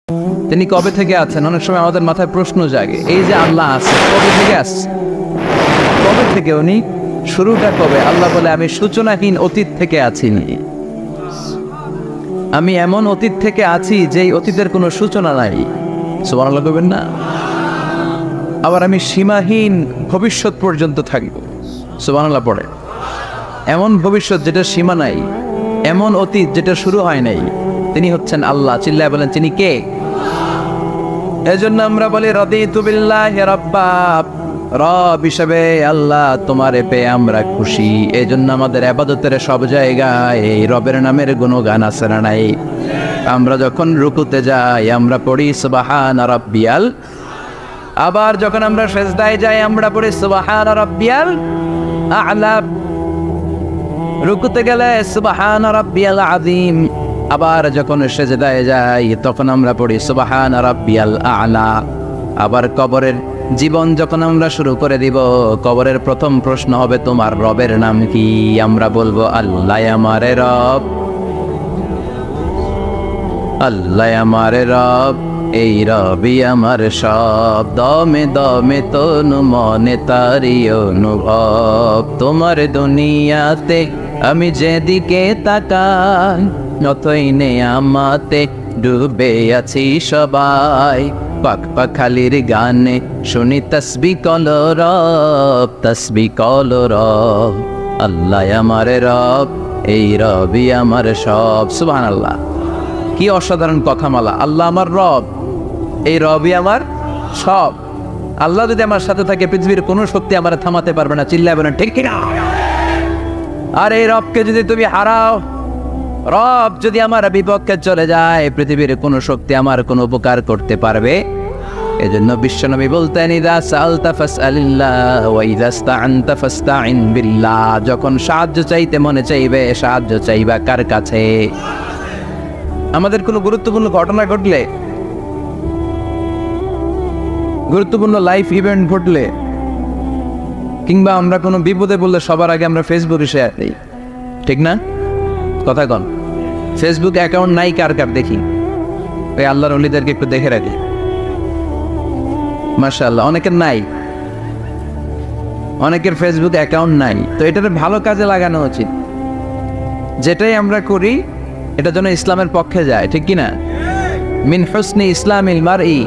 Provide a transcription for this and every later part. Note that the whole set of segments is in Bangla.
তিনি কবে থেকে আছেন? অনেক সময় আমাদের মাথায় প্রশ্ন জাগে, এই যে আল্লাহ আছে কবে থেকে আসছে, কবে থেকে উনি, শুরুটা কবে? আল্লাহ বলে আমি সূচনাহীন অতীত থেকে আছি, আমি এমন অতীত থেকে আছি যেই অতীতের কোনো সূচনা নাই। সুবহানাল্লাহ কইবেন না? আবার আমি সীমাহীন ভবিষ্যৎ পর্যন্ত থাকবো। সুবহানাল্লাহ পড়ে। এমন ভবিষ্যৎ যেটা সীমা নাই, এমন অতীত যেটা শুরু হয় নাই, তিনি হচ্ছেন আল্লাহ। চিল্লায় বলেন তিনি কে? এজন্য আমরা বলি রাদিতু বিল্লাহি রাব্বা, রব হিসেবে আল্লাহ তোমারে পেয়ে আমরা খুশি। এজন্য আমাদের ইবাদতের সব জায়গায় এই রবের নামের গুণগান আছে না নাই? আমরা যখন রুকুতে যাই আমরা পড়ি সুবহান রাব্বিয়াল, আবার যখন আমরা সিজদায় যাই আমরা পড়ি সুবহান রাব্বিয়াল আ'লা, রুকুতে গেলে সুবহান রাব্বিয়াল আযীম, আবার যখন সিজদায় যাই তখন আমরা পড়ি সুবহান রাব্বিয়াল আ'লা। আবার কবরের জীবন যখন আমরা শুরু করে দিব, কবরের প্রথম প্রশ্ন হবে তোমার রবের নাম কি? আমরা বলবো আল্লাহ আমারে রব, আল্লাহ আমারে রব, এই রবি আমার সব, দমে দমে তনু মনে তারি অনুভব। তোমার দুনিয়াতে আমি যেদিকে তাকাই নতই নেয়ামতে ডুবে আছি সবাই। পাক পাখালির গানে শুনি তসবি কল রব, তসবি কল রব, আল্লাহ আমার রব, এই রবি আমার সব। সুবহানাল্লাহ, কি অসাধারণ কথামালা! আল্লাহ আমার রব, এই রবই আমার সব। আল্লাহ যদি আমার সাথে থাকে পৃথিবীর কোনো শক্তি আমার থামাতে পারবে না। চিল্লায় বলেন ঠিক কিনা? আর এই রবকে যদি তুমি হারাও, রব যদি আমার বিপক্ষে চলে যায়, পৃথিবীর কোনো শক্তি আমার কোনো উপকার করতে পারবে? এজন্য বিশ্বনবী বলতেন ইযা সাআলতা ফাসআলিল্লাহ ওয়া ইযা ইসতাআনতা ফাসতাইন বিল্লাহ। যখন সাহায্য চাইতে মনে চাইবে, সাহায্য চাইবা কার কাছে? আমাদের কোনো গুরুত্বপূর্ণ ঘটনা ঘটলে, গুরুত্বপূর্ণ লাইফ ইভেন্ট ঘটলে, কিংবা আমরা কোনো বিপদে পড়লে সবার আগে আমরা ফেসবুকে শেয়ার দিই, ঠিক না? কথা কন। ফেসবুক অ্যাকাউন্ট নাই কার কার দেখি? ওই আল্লাহর ওলিদেরকে একটু দেখে রাখি। মাশাআল্লাহ, অনেকের নাই, অনেকের ফেসবুক অ্যাকাউন্ট নাই। তো এটার ভালো কাজে লাগানো উচিত। যেটাই আমরা করি এটা যেন ইসলামের পক্ষে যায়, ঠিক কিনা? মিন হুসনি ইসলামিল মারই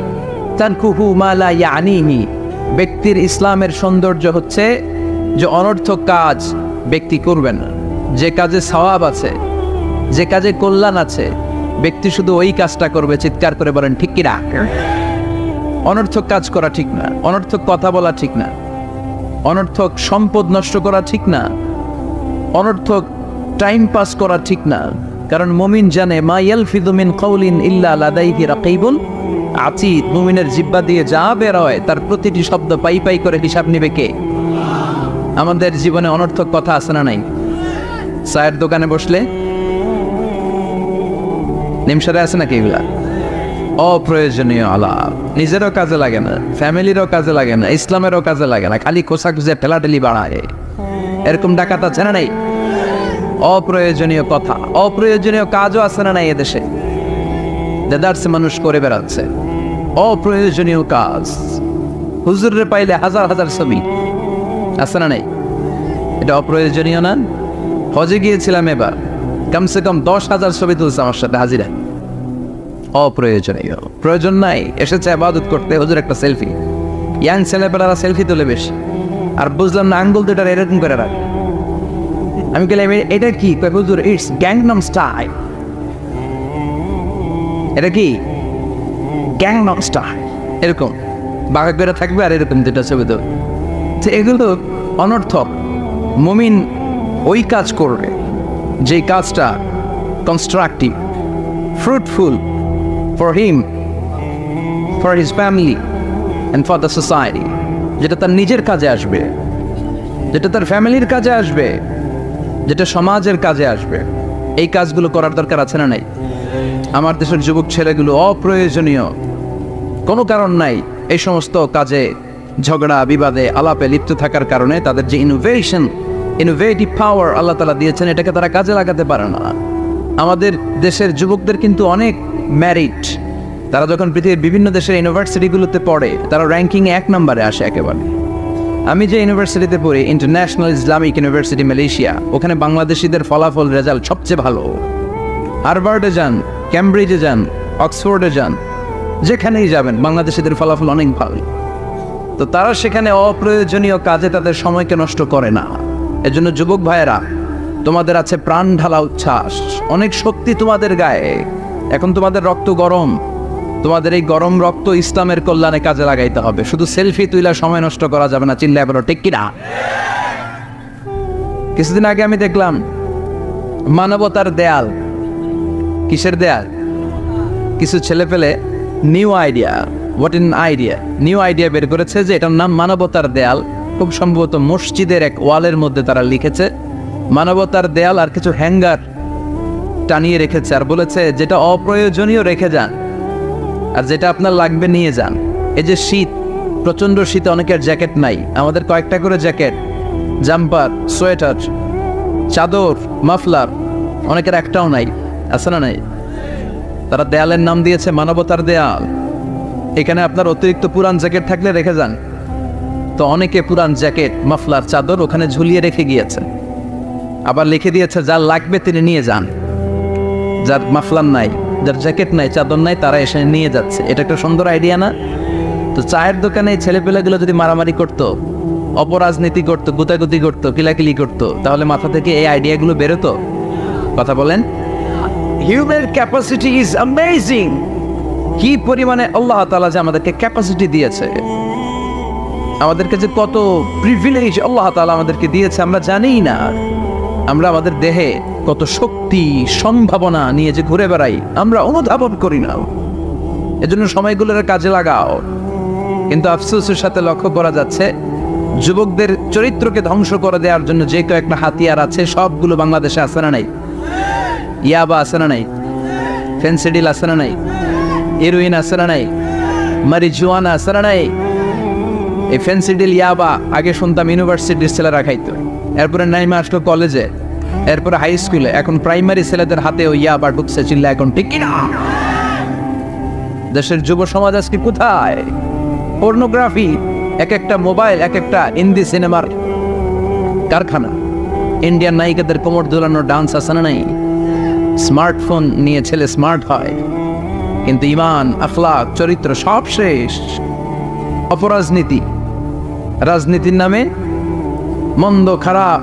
তানকুহু মা লা ইয়ানিহি। ব্যক্তির ইসলামের সৌন্দর্য হচ্ছে যে অনর্থক কাজ ব্যক্তি করবে না। যে কাজে সওয়াব আছে, যে কাজে কল্যাণ আছে, ব্যক্তি শুধু ওই কাজটা করবে। চিৎকার করে বলেন ঠিক কিনা? অনর্থক কাজ করা ঠিক না, অনর্থক কথা বলা ঠিক না, অনর্থক সম্পদ নষ্ট করা ঠিক না, অনর্থক টাইম পাস করা ঠিক না। কারণ মুমিন জানে মা ইয়ালফিযু মিন কাউলিন ইল্লা লাদাইহি রাকীবুন আতীদ। মুমিনের জিহ্বা দিয়ে যা বের হয় তার প্রতিটি শব্দ পাই পাই করে হিসাব নেবে কে? আমাদের জীবনে অনর্থক কথা আছে না নাই? চায়ের দোকানে বসলে নিমসারে আছে নাকি এগুলা? অপ্রয়োজনীয় আলাপ, নিজেরও কাজে লাগে না, ফ্যামিলিরও কাজে লাগে না, ইসলামেরও কাজে লাগে না, খালি খোঁচাখুঁচে ঠেলাঠেলি বাড়ায়। এরকম ডাকাত আছে না নাই? অপ্রয়োজনীয় কথা, অপ্রয়োজনীয় কাজও আছে না নাই এদেশে? দেদারসে মানুষ করে বেড়াচ্ছে অপ্রয়োজনীয় কাজ। হুজুরে পাইলে হাজার হাজার ছবি আছে না নাই? এটা অপ্রয়োজনীয় না? হজে গিয়েছিলাম এবার, কমসে কম 10,000 ছবি তুলছে আমার সাথে হাজিরা। অপ্রয়োজনীয়, প্রয়োজন নাই। এসেছে ইবাদত করতে, হুজুর একটা সেলফি। ইয়াং ছেলেপেলারা সেলফি তোলে বেশি। আর বুঝলাম না আঙ্গুল দুটার এরকম করে রাখে। আমি বললাম এটা কি? হুজুর ইটস গ্যাংনম স্টাইল। এটা কি? Gangnam style. এরকম বাঁকা করে থাকবে আর এরকম দুটা ছবি তো। এগুলো অনর্থক। মুমিন ওই কাজ করবে যে কাজটা constructive, fruitful for him, for his family and for the society. যেটা তার নিজের কাজে আসবে, যেটা তার ফ্যামিলির কাজে আসবে, যেটা সমাজের কাজে আসবে। এই কাজগুলো করার দরকার আছে না নাই? আমার দেশের যুবক ছেলেগুলো অপ্রয়োজনীয়, কোনো কারণ নাই এই সমস্ত কাজে ঝগড়া বিবাদে আলাপে লিপ্ত থাকার কারণে তাদের যে ইনোভেটিভ পাওয়ার আল্লাহ তাআলা দিয়েছেন এটাকে তারা কাজে লাগাতে পারে না। আমাদের দেশের যুবকদের কিন্তু অনেক ম্যারিড, তারা যখন পৃথিবীর বিভিন্ন দেশের ইউনিভার্সিটিগুলোতে পড়ে তারা র্যাঙ্কিং 1 নম্বরে আসে একেবারে। আমি যে ইউনিভার্সিটিতে পড়ি, ইন্টারন্যাশনাল ইসলামিক ইউনিভার্সিটি মালয়েশিয়া, ওখানে বাংলাদেশিদের ফলাফল রেজাল্ট সবচেয়ে ভালো। হার্ভার্ডে যান, ক্যামব্রিজে যান, অক্সফোর্ডে যান, যেখানেই যাবেন বাংলাদেশিদের ফলাফল অনেক ভালো। তো তারা সেখানে অপ্রয়োজনীয় কাজে তাদের সময়কে নষ্ট করে না। এজন্য যুবক ভাইয়েরা, তোমাদের আছে প্রাণ ঢালা উচ্ছ্বাস, অনেক শক্তি তোমাদের গায়ে। এখন তোমাদের রক্ত গরম, তোমাদের এই গরম রক্ত ইসলামের কল্যাণে কাজে লাগাইতে হবে। শুধু সেলফি তুইলা সময় নষ্ট করা যাবে না, চিল্লায় বলো ঠিক কিনা। কিছুদিন আগে আমি দেখলাম মানবতার দেয়াল। কিসের দেয়াল? কিছু ছেলে পেলে নিউ আইডিয়া বের করেছে যে এটার নাম মানবতার দেয়াল। খুব সম্ভবত মসজিদের এক ওয়ালের মধ্যে তারা লিখেছে মানবতার দেয়াল, আর কিছু হ্যাঙ্গার টানিয়ে রেখেছে, আর বলেছে যেটা অপ্রয়োজনীয় রেখে যান, আর যেটা আপনার লাগবে নিয়ে যান। এই যে শীত, প্রচন্ড শীতে অনেকের জ্যাকেট নাই, আমাদের কয়েকটা করে জ্যাকেট, জাম্পার, সোয়েটার, চাদর, মাফলার, অনেকের একটাও নাই, আছে না নাই? তারা দেয়ালের নাম দিয়েছে মানবতার দেয়াল। এখানে আপনার অতিরিক্ত পুরান জ্যাকেট থাকলে রেখে যান। তো অনেকে পুরান জ্যাকেট, মাফলার, চাদর ওখানে ঝুলিয়ে রেখে গিয়েছে। আবার লিখে দিয়েছে যার লাগবে তিনি নিয়ে যান। যার মাফলার নাই, যার জ্যাকেট নাই, চাদর নাই, তারা এসে নিয়ে যাচ্ছে। এটা একটা সুন্দর আইডিয়া না? তো চায়ের দোকানে ছেলেপেলেগুলো যদি মারামারি করতো, অপরাজনীতি করতো, গুতাগুতি করতো, কিলাকিলি করতো, তাহলে মাথা থেকে এই আইডিয়াগুলো বেরোতো? কথা বলেন। Human capacity is amazing. কি পরিমাণে আল্লাহ তাআলা যে আমাদেরকে ক্যাপাসিটি দিয়েছে, আমাদেরকে যে কত প্রিভিলেজ আল্লাহ তাআলা আমাদেরকে দিয়েছে আমরা জানিই না। আমরা আমাদের দেহে কত শক্তি, সম্ভাবনা নিয়ে যে ঘুরে বেড়াই আমরা অনুধাবন করি না। এজন্য সময়গুলোর কাজে লাগাও। কিন্তু আফসোসের সাথে লক্ষ্য করা যাচ্ছে যুবকদের চরিত্রকে ধ্বংস করে দেওয়ার জন্য যে কয়েকটা হাতিয়ার আছে সবগুলো বাংলাদেশে আছে না নাই? ইয়াবা আছে না নাই? ফেন্সিডিল আছে না নাই? হেরোইন আছে না নাই? মারিজুয়ানা আছে না নাই? এই ফেন্সিডিল, ইয়াবা আগে শুনতাম ইউনিভার্সিটির ছেলেরা খাইতো, এরপরে নাইমা আসলো কলেজে, এরপরে হাই স্কুলে, এখন প্রাইমারি ছেলেদের হাতেও ইয়াবা ঢুকছে। চিল্লা এখন ঠিক কিনা? দেশের যুব সমাজ আজকে কোথায়? পর্নোগ্রাফি, এক একটা মোবাইল এক একটা হিন্দি সিনেমার কারখানা। ইন্ডিয়ান নায়িকাদের কোমর দোলানো ডান্স আছে না নাই? স্মার্টফোন নিয়ে ছেলে স্মার্ট হয়, কিন্তু ইমান, আখলাক, চরিত্র সব শেষ। অপরাজনীতি, রাজনীতির নামে মন্দ খারাপ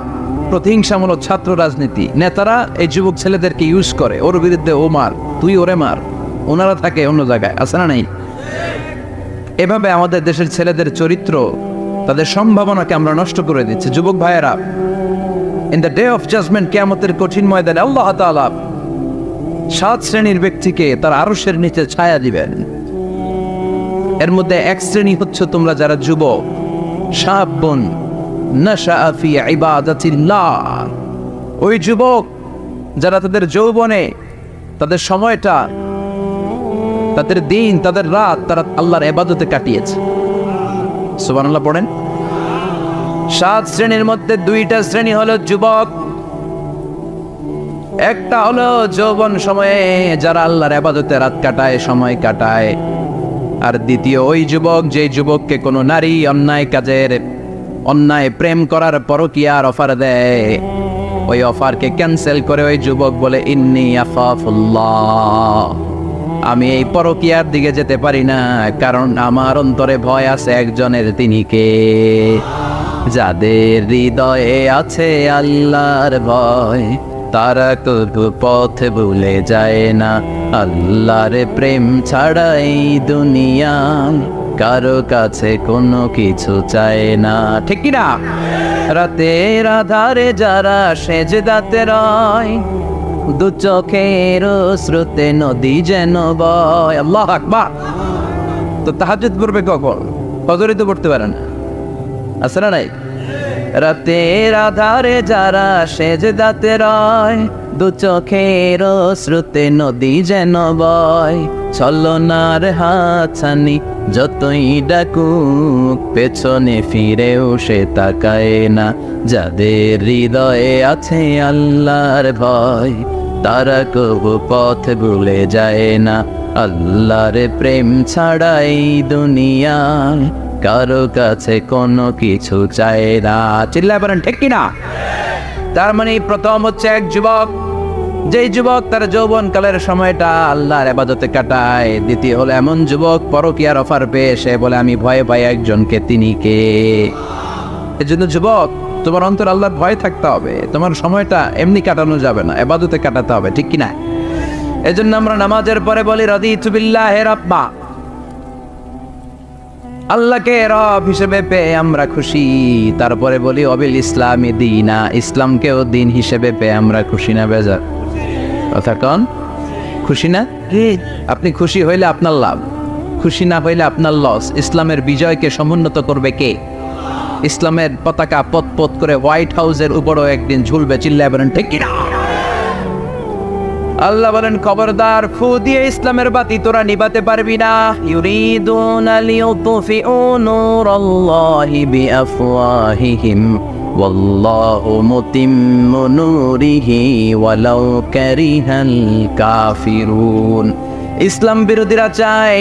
প্রতিহিংসামূলক ছাত্র রাজনীতি, নেতারা এই যুবক ছেলেদেরকে ইউজ করে, ওর বিরুদ্ধে ও মার, তুই ওরে মার, ওনারা থাকে অন্য জায়গায়, আছে না নাই? এভাবে আমাদের দেশের ছেলেদের চরিত্র, তাদের সম্ভাবনাকে আমরা নষ্ট করে দিচ্ছি। যুবক ভাইয়েরা, in the day of judgment, কিয়ামতের কঠিন ময়দানে আল্লাহ তাআলা 7 শ্রেণীর ব্যক্তিকে তার আরশের নিচে ছায়া দিবেন। এর মধ্যে এক শ্রেণী হচ্ছে তোমরা যারা যুবক, শাবুন নাশাআ ফি ইবাদাতিল্লাহ, ওই যুবক যারা তাদের যৌবনে, তাদের সময়টা, তাদের দিন, তাদের রাত তারা আল্লাহর ইবাদতে কাটিয়েছে। সুবহানাল্লাহ পড়েন। 7 শ্রেণীর মধ্যে 2টা শ্রেণী হলো যুবক। একটা হলো যৌবন সময়ে যারা আল্লাহর ইবাদতে রাত কাটায়, সময় কাটায়। আর দ্বিতীয় ওই যুবক, যে যুবককে কোনো নারী অন্যায় কাজের, অন্যায় প্রেম করার পরকীয়ার অফার দেয়, ওই অফারকে ক্যান্সেল করে ওই যুবক বলে ইন্নী আখাফুল্লাহ, আমি এই পরকীয়ার দিকে যেতে পারি না, কারণ আমার অন্তরে ভয় আছে একজনের, তিনি কে? যাদের হৃদয়ে আছে আল্লাহর ভয়, তারা কবু পথ ভুলে যায় না। আল্লাহর প্রেম ছাড়া এই দুনিয়া কারো কাছে কোনো কিছু চায় না, ঠিক কি না? রাতের আধারে যারা সেজদাতে রয়, দু চোখের স্রোতে নদী যেন বয়। আল্লাহু আকবার। তো তাহাজ্জুদ পড়বে কখন? ফজরে তো পড়তে পারে না, আছে না নাই? রাতের আধারে যারা সেজদাতে রয়, দু চোখের স্রোতে নদী যেন বয়। ছলনার হাতছানি যতই ডাকুক, পেছনে ফিরেও সে তাকায় না। যাদের হৃদয়ে আছে আল্লাহর ভয়, তারা কবু পথ ভুলে যায় না। আল্লাহর প্রেম ছাড়াই দুনিয়ায় কারো কাছে কোনো কিছু চায় না। চিল্লায় বলেন ঠিক কিনা? তার মানে প্রথম হচ্ছে এক যুবক, যেই যুবক তার যৌবনকালের সময়টা আল্লাহর ইবাদতে কাটায়। দ্বিতীয় হলো এমন যুবক পরকীয়ার অফার পেয়ে সে বলে আমি ভয়ে পাই একজনকে, তিনি কে? এজন্য যুবক, তোমার অন্তর আল্লাহর ভয় থাকতে হবে। তোমার সময়টা এমনি কাটানো যাবে না, ইবাদতে কাটাতে হবে, ঠিক কিনা? এজন্য আমরা নামাজের পরে বলি রাদিতু বিল্লাহি রাব্বা, আল্লাহকে রব হিসেবে পেয়ে আমরা খুশি। তারপরে বলি অবিল ইসলামী দীনা, ইসলামকেও দিন হিসেবে পেয়ে আমরা খুশি না বেজার? কথা কন, খুশি না? আপনি খুশি হইলে আপনার লাভ, খুশি না হইলে আপনার লস। ইসলামের বিজয়কে সমুন্নত করবে কে? ইসলামের পতাকা পথ পথ করে হোয়াইট হাউসের উপরও একদিন ঝুলবে। চিল্লায় বলেন ঠিক কিনা? আল্লাহ বলেন খবরদার, ফু দিয়ে ইসলামের বাতি তোরা নিভাতে পারবি না। ইউরিদুনা লিইউতফিউ নূরাল্লাহি বিআফওয়াহিহিম ওয়াল্লাহু মুতিম্মু নূরিহি ওয়ালাউ কারিহাল কাফিরুন। ইসলাম বিরোধীরা চায়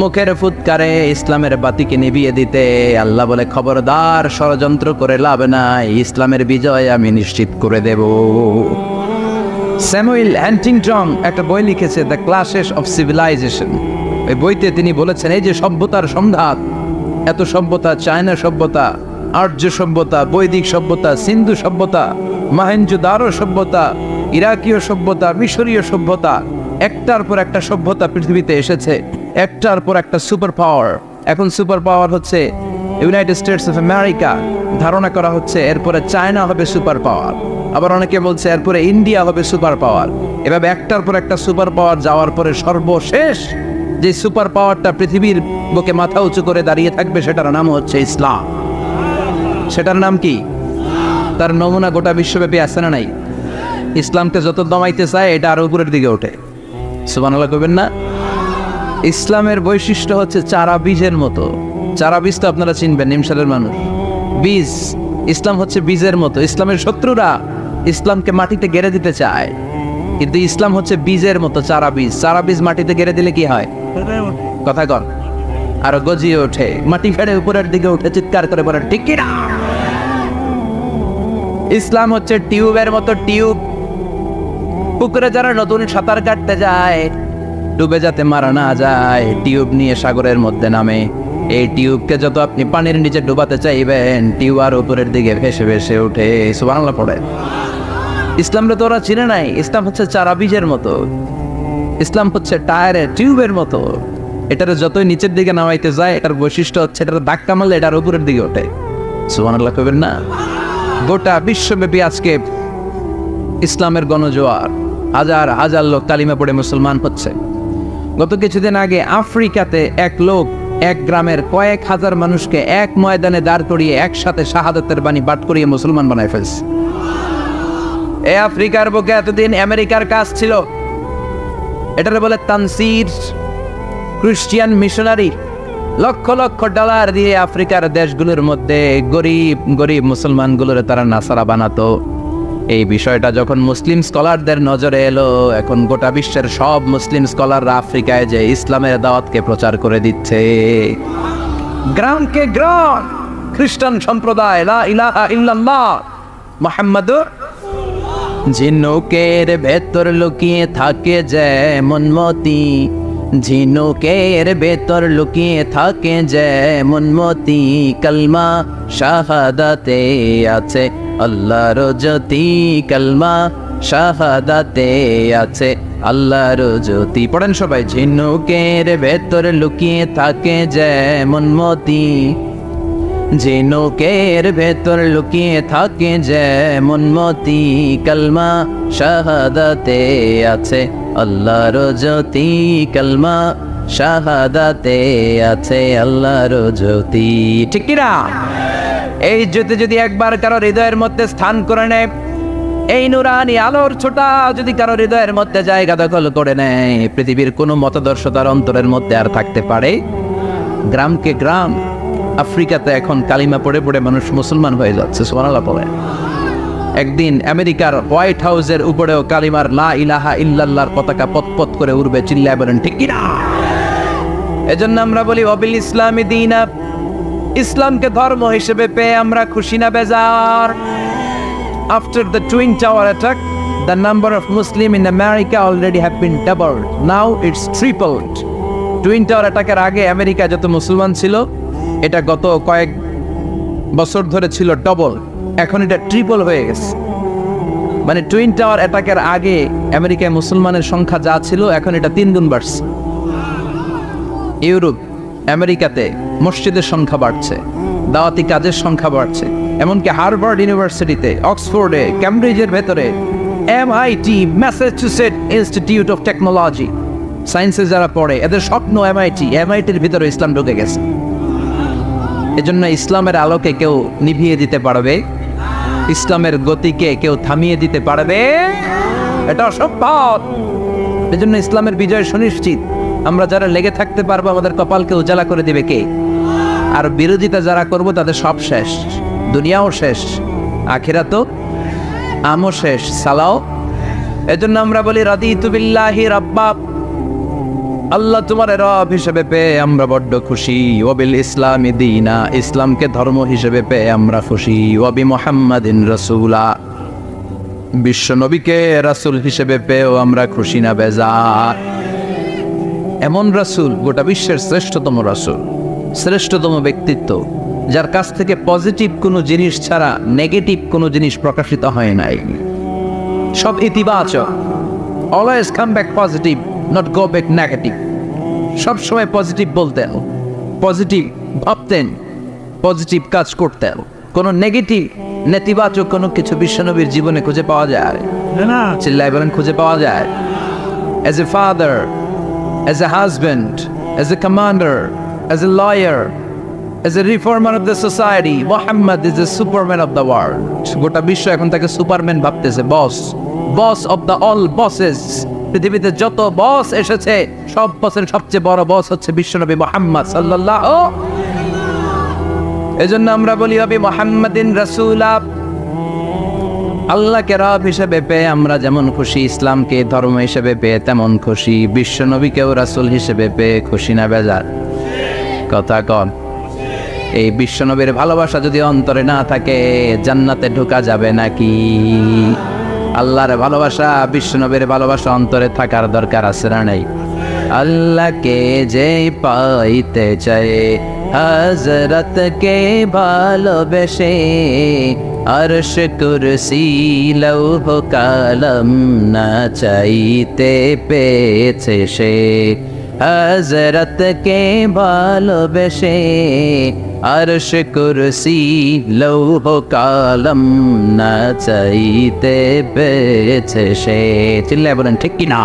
মুখের ফুৎকারে ইসলামের বাতিকে নিভিয়ে দিতে। আল্লাহ বলে খবরদার, ষড়যন্ত্র করে লাভ নাই, ইসলামের বিজয় আমি নিশ্চিত করে দেব। স্যামুয়েল হ্যান্টিংটন একটা বই লিখেছে, দ্য ক্লাশেস অফ সিভিলাইজেশন। এই বইতে তিনি বলেছেন এই যে সভ্যতার সংঘাত, এত সভ্যতা, চায়না সভ্যতা, আর্য সভ্যতা, বৈদিক সভ্যতা, সিন্ধু সভ্যতা, মহেঞ্জোদারো সভ্যতা, ইরাকীয় সভ্যতা, মিশরীয় সভ্যতা, একটার পর একটা সভ্যতা পৃথিবীতে এসেছে, একটার পর একটা সুপার পাওয়ার। এখন সুপার পাওয়ার হচ্ছে ইউনাইটেড স্টেটস অফ আমেরিকা, ধারণা করা হচ্ছে এরপরে চায়না হবে সুপার পাওয়ার, আবার অনেকে বলছে এরপরে ইন্ডিয়া হবে সুপার পাওয়ার। এভাবে একটার পর একটা সুপার পাওয়ার যাওয়ার পরে সর্বশেষ যে সুপার পাওয়ারটা পৃথিবীর বুকে মাথা উঁচু করে দাঁড়িয়ে থাকবে সেটার নাম হচ্ছে ইসলাম। সেটার নাম কি? তার নমুনা গোটা বিশ্বব্যাপী আছে না নাই? ইসলামকে যত দমাইতে চায় এটা আরো উপরের দিকে ওঠে। সুবহানাল্লাহ কইবেন না? ইসলামের বৈশিষ্ট্য হচ্ছে চারা বীজের মতো। চারা বীজ তো আপনারা চিনবেন, নিমসালের মানুষ। বীজ, ইসলাম হচ্ছে বীজের মতো। ইসলামের শত্রুরা ইসলামকে মাটিতে গেড়ে দিতে চায়, কিন্তু ইসলাম হচ্ছে বীজের মতো, চারা বীজ। চারা বীজ মাটিতে গেড়ে দিলে কি হয়? কথা কর, আরো গজিয়ে ওঠে, মাটি ফেড়ে উপরের দিকে উঠে চিৎকার করে বলে ঠিক কি না? ইসলাম হচ্ছে টিউবের মতো। টিউব, পুকুরে যারা নতুন সাঁতার কাটতে যায় ডুবে যাতে মারা না যায়, টিউব নিয়ে সাগরের মধ্যে নামে। এই টিউবকে যত আপনি পানির নিচে ডুবাতে চাইবেন, টিউব আর উপরের দিকে ভেসে ভেসে উঠে। সুবহানাল্লাহ পড়ে। ইসলামটা তো ওরা চিনে নাই। ইসলাম হচ্ছে চারা বীজের মতো, ইসলাম হচ্ছে টায়ারের টিউবের মতো। এটার যতই নিচের দিকে নামাইতে যায়, এটার বৈশিষ্ট্য হচ্ছে এটার ধাক্কা মারলে এটার উপরের দিকে ওঠে। সুবহানাল্লাহ কইবেন না? গোটা বিশ্বব্যাপী আজকে ইসলামের গণজোয়ার, হাজার হাজার লোক কালিমা পড়ে মুসলমান হচ্ছে। গত কিছুদিন আগে আফ্রিকাতে এক লোক এক গ্রামের কয়েক হাজার মানুষকে এক ময়দানে দাঁড় করিয়ে একসাথে শাহাদাতের বাণী পাঠ করিয়ে মুসলমান বানায় ফেলছে। এই আফ্রিকার বুকে এতদিন আমেরিকার কাজ ছিল, এটারে বলে Tansir, Christian missionary. Lakh lakh dollar দিয়ে আফ্রিকার দেশগুলোর মধ্যে গরিব গরিব মুসলমানগুলোরে তারা নাসারা বানাতো। এই বিষয়টা যখন মুসলিম স্কলারদের নজরে এলো, এখন গোটা বিশ্বের সব মুসলিম স্কলাররা আফ্রিকায় যে ইসলামের দাওয়াতকে প্রচার করে দিচ্ছে। গ্রামকে গ্রাম খ্রিস্টান সম্প্রদায় লা ইলাহা ইল্লাল্লাহ মুহাম্মাদুর। ঝিনুকের ভেতর লুকিয়ে থাকে যেমন মতি, ঝিনুকের ভেতর লুকিয়ে থাকে যেমন মতি, কলমা শাহাদাতে আছে আল্লাহর জ্যোতি, কলমা শাহাদাতে আছে আল্লাহর জ্যোতি। পড়েন সবাই। ঝিনুকের ভেতর লুকিয়ে থাকে যেমন মতি, ঝিনুকের ভেতর লুকিয়ে থাকে যেমন মতি, কলমা শাহাদাতে আছে আল্লাহর জ্যোতি, কলমা শাহাদাতে আছে আল্লাহর জ্যোতি। ঠিক কি না? এই জ্যোতি যদি একবার কারো হৃদয়ের মধ্যে স্থান করে নেয়, এই নুরানি আলোর ছোটা যদি কারো হৃদয়ের মধ্যে জায়গা দখল করে নেয়, পৃথিবীর কোনো মতাদর্শ তার অন্তরের মধ্যে আর থাকতে পারে? গ্রামকে গ্রাম আফ্রিকাতে এখন কালিমা পড়ে পড়ে মানুষ মুসলমান হয়ে যাচ্ছে। সুবহানাল্লাহ পড়ে। একদিন আমেরিকার হোয়াইট হাউসের উপরেও কালিমার লা ইলাহা ইল্লাল্লাহর পতাকা পতপত করে উড়বে, চিল্লায় বলেন ঠিক কিনা? এজন্য আমরা বলি ওয়াবিল ইসলামি দীনা, ইসলামকে ধর্ম হিসেবে পেয়ে আমরা খুশি না বেজার? After the Twin Tower attack, the number of Muslims in America already have been doubled. Now it's tripled. Twin Tower attack এর আগে আমেরিকা যত মুসলমান ছিল, এটা গত কয়েক বছর ধরে ছিল ডবল, এখন এটা ট্রিপল হয়ে গেছে। মানে টুইন টাওয়ার অ্যাটাকের আগে আমেরিকায় মুসলমানের সংখ্যা যা ছিল, এখন এটা 3 গুণ বাড়ছে। ইউরোপ, আমেরিকাতে মসজিদের সংখ্যা বাড়ছে, দাওয়াতি কাজের সংখ্যা বাড়ছে, এমনকি হার্ভার্ড ইউনিভার্সিটিতে, অক্সফোর্ডে, ক্যামব্রিজের ভেতরে, MIT, Massachusetts institute of technology, সায়েন্সে যারা পড়ে এদের স্বপ্ন MITর ভিতরে ইসলাম ঢুকে গেছে। এজন্য ইসলামের আলোকে কেউ নিভিয়ে দিতে পারবে? ইসলামের গতিকে কেউ থামিয়ে দিতে পারবে? এটা অসম্ভব। এজন্য ইসলামের বিজয় সুনিশ্চিত। আমরা যারা লেগে থাকতে পারবো, আমাদের কপালকে উজালা করে দিবে কে? আর বিরোধিতা যারা করবো তাদের সব শেষ, দুনিয়াও শেষ, আখিরাতও আমও শেষ, সালাও। এজন্য আমরা বলি রাদিতু বিল্লাহি রাব্বা, আল্লাহ তোমার রব হিসেবে পেয়ে আমরা বড্ড খুশি। ওয়াবিল ইসলামি দীনা, ইসলামকে ধর্ম হিসেবে পেয়ে আমরা খুশি। ওয়াবি মুহাম্মাদিন রাসূলা, বিশ্ব নবীকে রাসূল হিসেবে পেয়েও আমরা খুশি না বেজার? এমন রাসূল, গোটা বিশ্বের শ্রেষ্ঠতম রাসূল, শ্রেষ্ঠতম ব্যক্তিত্ব, যার কাছ থেকে পজিটিভ কোনো জিনিস ছাড়া নেগেটিভ কোনো জিনিস প্রকাশিত হয় নাই, সব ইতিবাচক। Always come back positive, not go back negative. সবসময় পজিটিভ বলতেন, পজিটিভ ভাবতেন, পজিটিভ কাজ করতেন। কোনো নেগেটিভ, নেতিবাচক কোনো কিছু বিশ্বনবীর জীবনে খুঁজে পাওয়া যায় না? চিল্লায় বলেন খুঁজে পাওয়া যায়? As a father, as a husband, as a commander, as a lawyer, as a reformer of the society, Muhammad is a superman of the world. গোটা বিশ্ব এখন তাকে সুপারম্যান ভাবতেছে, boss, boss of the all bosses. পৃথিবীতে যত বস এসেছে, সব বসের সবচেয়ে বড় বস হচ্ছে বিশ্বনবী মুহাম্মদ সাল্লাল্লাহু। এজন্য আমরা বলি ওয়াবি মুহাম্মাদিন রাসূলা, আল্লাহকে রব হিসেবে পেয়ে আমরা যেমন খুশি, ইসলামকে ধর্ম হিসেবে পেয়ে তেমন খুশি, বিশ্বনবীকেও রাসূল হিসেবে পেয়ে খুশি না বেজার? কথা কন। এই বিশ্বনবীর ভালোবাসা যদি অন্তরে না থাকে, জান্নাতে ঢোকা যাবে নাকি? আল্লাহর ভালোবাসা, বিশ্বনবীর ভালোবাসা অন্তরে থাকার দরকার আছে না নাই? আল্লাহকে যে পাইতে চায়, হযরতকে ভালোবেসে, আরশ কুরসি লৌহ কালাম না চাইতে পেয়েছে সে। হযরতকে ভালোবেসে, আরশ কুরসি লৌহ কালাম না চাইতে পেয়েছে সে। চিল্লায় বলেন ঠিক কি না?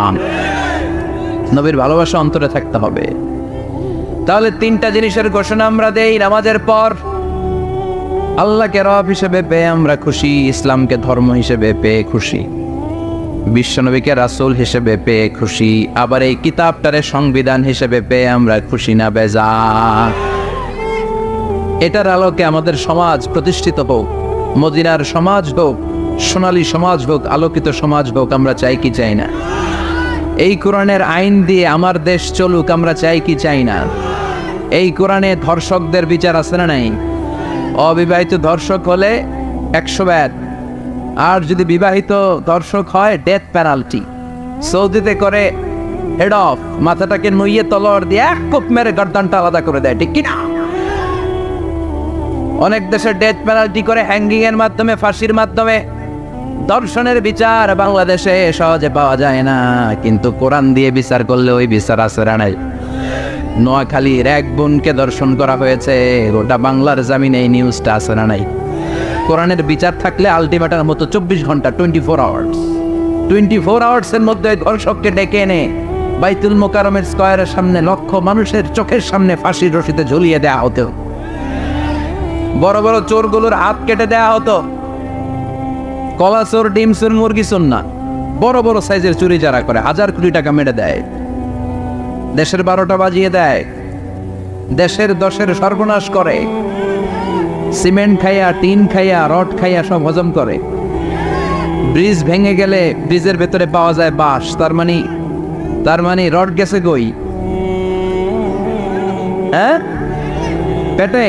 নবীর ভালোবাসা অন্তরে থাকতে হবে। তাহলে 3টা জিনিসের ঘোষণা আমরা দেই নামাজের পর। আল্লাহকে রব হিসেবে পেয়ে আমরা খুশি, ইসলামকে ধর্ম হিসেবে পেয়ে খুশি, বিশ্বনবীকে রাসূল হিসেবে পেয়ে খুশি, আবার এই কিতাবটারে সংবিধান হিসেবে পেয়ে আমরা খুশি না বেজার? এটার আলোকে আমাদের সমাজ প্রতিষ্ঠিত হোক, মদিনার সমাজ হোক, সোনালী সমাজ হোক, আলোকিত সমাজ হোক, আমরা চাই কি চাই না? এই কোরআনের আইন দিয়ে আমার দেশ চলুক, আমরা চাই কি চাই না? এই কোরআনে ধর্ষকদের বিচার আছে না নাই? অবিবাহিত ধর্ষক হলে 100 ব্যাট, আর যদি বিবাহিত ধর্ষক হয় ডেথ পেনাল্টি। সৌদিতে করে হেড অফ, মাথাটাকে নুইয়ে তলোয়ার দিয়ে এক কোপ মেরে গর্দানটা আলাদা করে দেয়, ঠিক কিনা? অনেক দেশে ডেথ পেনাল্টি করে হ্যাঙ্গিং এর মাধ্যমে, ফাঁসির মাধ্যমে। দর্শনের বিচার বাংলাদেশে সহজে পাওয়া যায় না, কিন্তু কোরআন দিয়ে বিচার করলে ওই বিচার আছে না নাই? নোয়াখালীর এক বোনকে দর্শন করা হয়েছে, গোটা বাংলার জামিনে এই নিউজটা আছে না নাই? কোরআনের বিচার থাকলে আলটিমেটার মতো 24 ঘন্টা, 24 আওয়ার্স, 24 আওয়ার্সের মধ্যে ধর্ষককে ডেকে এনে বাইতুল মোকাররমের স্কয়ারের সামনে লক্ষ মানুষের চোখের সামনে ফাঁসির রশিতে ঝুলিয়ে দেওয়া হতো। বড় বড় চোরগুলোর হাত কেটে দেওয়া হতো। কলা চোর, ডিম চোর, মুরগি চোর না, বড় বড় সাইজের চুরি যারা করে 1000 কোটি টাকা মেরে দেয়, দেশের 12টা বাজিয়ে দেয়, দেশের 10-এর সর্বনাশ করে, সিমেন্ট খাইয়া, টিন খাইয়া, রড খাইয়া সব হজম করে। ব্রিজ ভেঙে গেলে ব্রিজের ভেতরে পাওয়া যায় বাঁশ, তার মানে রড গেছে কই? হ্যাঁ, পেটে।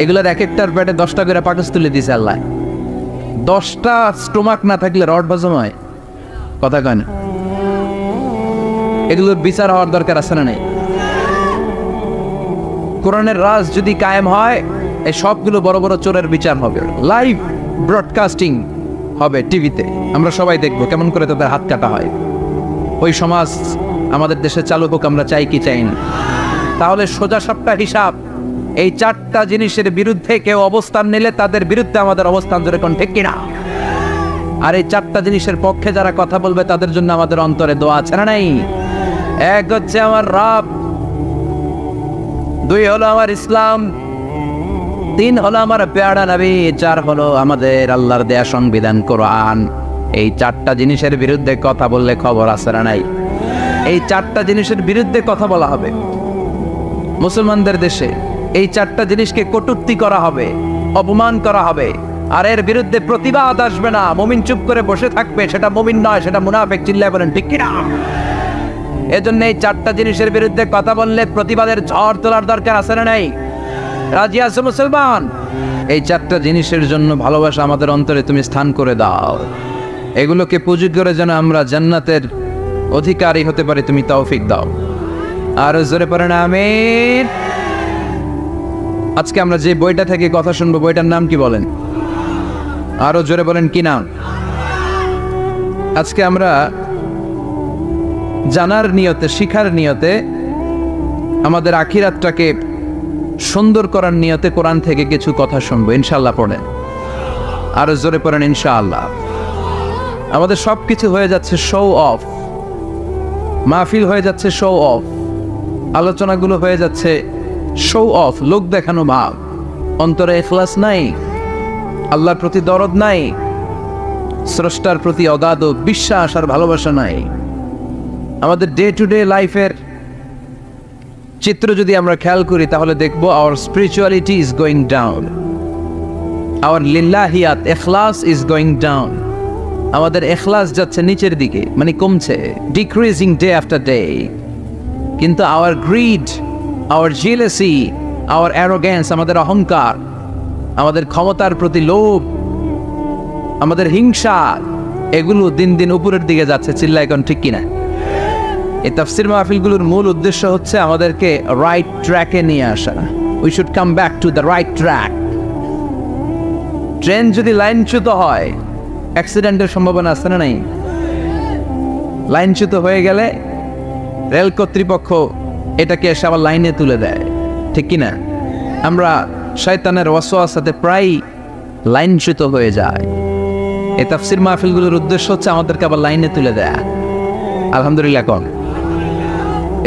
এগুলোর এক একটার পেটে 10টা করে পাকস তুলে দিছে আল্লাহ। 10টা স্টোমাক না থাকলে রড হজম হয়? কথা কয় না। এগুলোর বিচার হওয়ার দরকার আছে না নাই? কোরআনের রাজ যদি কায়েম হয়, এই সবগুলো বড় বড় চোরের বিচার হবে, লাইভ ব্রডকাস্টিং হবে টিভিতে, আমরা সবাই দেখবো কেমন করে তাদের হাত কাটা হয়। ওই সমাজ আমাদের দেশে চালু হোক, আমরা চাই কি চাই না? তাহলে সোজা সাপটা হিসাব, এই 4টা জিনিসের বিরুদ্ধে কেউ অবস্থান নিলে তাদের বিরুদ্ধে আমাদের অবস্থান যেরকম, ঠিক কিনা? আর এই 4টা জিনিসের পক্ষে যারা কথা বলবে তাদের জন্য আমাদের অন্তরে দোয়া আছে না নাই? এক হচ্ছে আমার রব, 2 হলো আমার ইসলাম, 3 হলো আমার পেয়ারা নবী, 4 হলো আমাদের আল্লাহর দেয়া সংবিধান কোরআন। এই 4টা জিনিসের বিরুদ্ধে কথা বললে খবর আছে না নাই? এই 4টা জিনিসের বিরুদ্ধে কথা বলা হবে মুসলমানদের দেশে। এই 4টা জিনিসকে কটূক্তি করা হবে, অপমান করা হবে, আর এর বিরুদ্ধে প্রতিবাদ আসবে না। মুমিন চুপ করে বসে থাকবে, সেটা মুমিন নয়, সেটা মুনাফিক। চিল্লায় বলেন ঠিক কিনা? এজন্য এই 4টা জিনিসের বিরুদ্ধে কথা বললে প্রতিবাদের ঝড় তোলার দরকার আছে না নাই? রাজি আছো মুসলমান? এই 4টা জিনিসের জন্য ভালোবাসা আমাদের অন্তরে তুমি স্থান করে দাও। এগুলোকে পুঁজি করে যেন আমরা জান্নাতের অধিকারী হতে পারি, তুমি তৌফিক দাও। আর জোরে পড়েন আমিন। আজকে আমরা যে বইটা থেকে কথা শুনবো, বইটার নাম কি বলেন? আরো জোরে বলেন কি নাম? আজকে আমরা জানার নিয়তে, শিখার নিয়তে, আমাদের আখিরাতটাকে সুন্দর করার নিয়তে কোরআন থেকে কিছু কথা শুনবো, ইনশাআল্লাহ। পড়েন, আরো জোরে পড়েন ইনশাআল্লাহ। আমাদের সব কিছু হয়ে যাচ্ছে শো অফ, মাহফিল হয়ে যাচ্ছে শো অফ, আলোচনাগুলো হয়ে যাচ্ছে শো অফ, লোক দেখানো ভাব। অন্তরে ইখলাস নাই, আল্লাহর প্রতি দরদ নাই, স্রষ্টার প্রতি অগাধ বিশ্বাস আর ভালোবাসা নাই। আমাদের ডে টু ডে লাইফের চিত্র যদি আমরা খেয়াল করি তাহলে দেখবো our spirituality is going down, our লিল্লাহিয়াত, ইখলাস ইজ গোয়িং ডাউন। আমাদের ইখলাস যাচ্ছে নিচের দিকে, মানে কমছে, ডিক্রিজিং ডে আফটার ডে। কিন্তু our greed, our jealousy, our arrogance, আমাদের অহংকার, আমাদের ক্ষমতার প্রতি লোভ, আমাদের হিংসা, এগুলো দিন দিন উপরের দিকে যাচ্ছে। চিল্লা এখন ঠিক কিনা? এই তাফসির মাহফিলগুলোর মূল উদ্দেশ্য হচ্ছে আমাদেরকে রাইট ট্র্যাকে নিয়ে আসা। We should come back to the right track. Train যদি লাইনচ্যুত হয়, অ্যাক্সিডেন্টের সম্ভাবনা আছে না নাই? লাইনচ্যুত হয়ে গেলে রেল কর্তৃপক্ষ এটাকে এসে আবার লাইনে তুলে দেয়, ঠিক কিনা? আমরা শয়তানের ওয়াসওয়াসাতে প্রায় লাইনচ্যুত হয়ে যায়। এই তাফসির মাহফিলগুলোর উদ্দেশ্য হচ্ছে আমাদেরকে আবার লাইনে তুলে দেয়া। আলহামদুলিল্লাহ কম।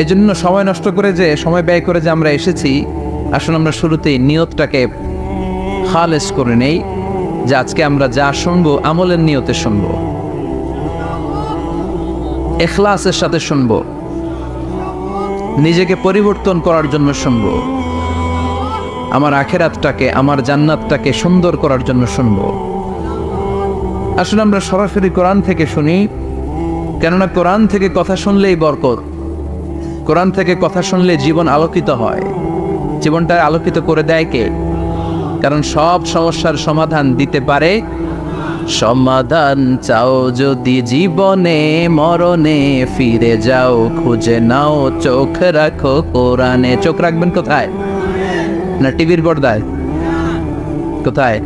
এজন্য সময় নষ্ট করে, যে সময় ব্যয় করে যে আমরা এসেছি, আসলে আমরা শুরুতেই নিয়তটাকে খালেস করে নেই, যে আজকে আমরা যা শুনবো আমলের নিয়তে শুনবো, ইখলাসের সাথে শুনবো, নিজেকে পরিবর্তন করার জন্য শুনবো, আমার আখিরাতটাকে, আমার জান্নাতটাকে সুন্দর করার জন্য শুনবো। আসলে আমরা সরাসরি কোরআন থেকে শুনি, কেননা কোরআন থেকে কথা শুনলেই বরকত। কোরআন থেকে কথা শুনলে জীবন আলোকিত হয়। জীবনটা আলোকিত করে দেয় কে? কারণ সব সমস্যার সমাধান দিতে পারে। সমাধান চাও যদি জীবনে, মরণে ফিরে যাও, খুঁজে নাও, চোখ রাখো কোরআনে। চোখ রাখবেন কোথায়? না টিভির পর্দায়? কোথায়?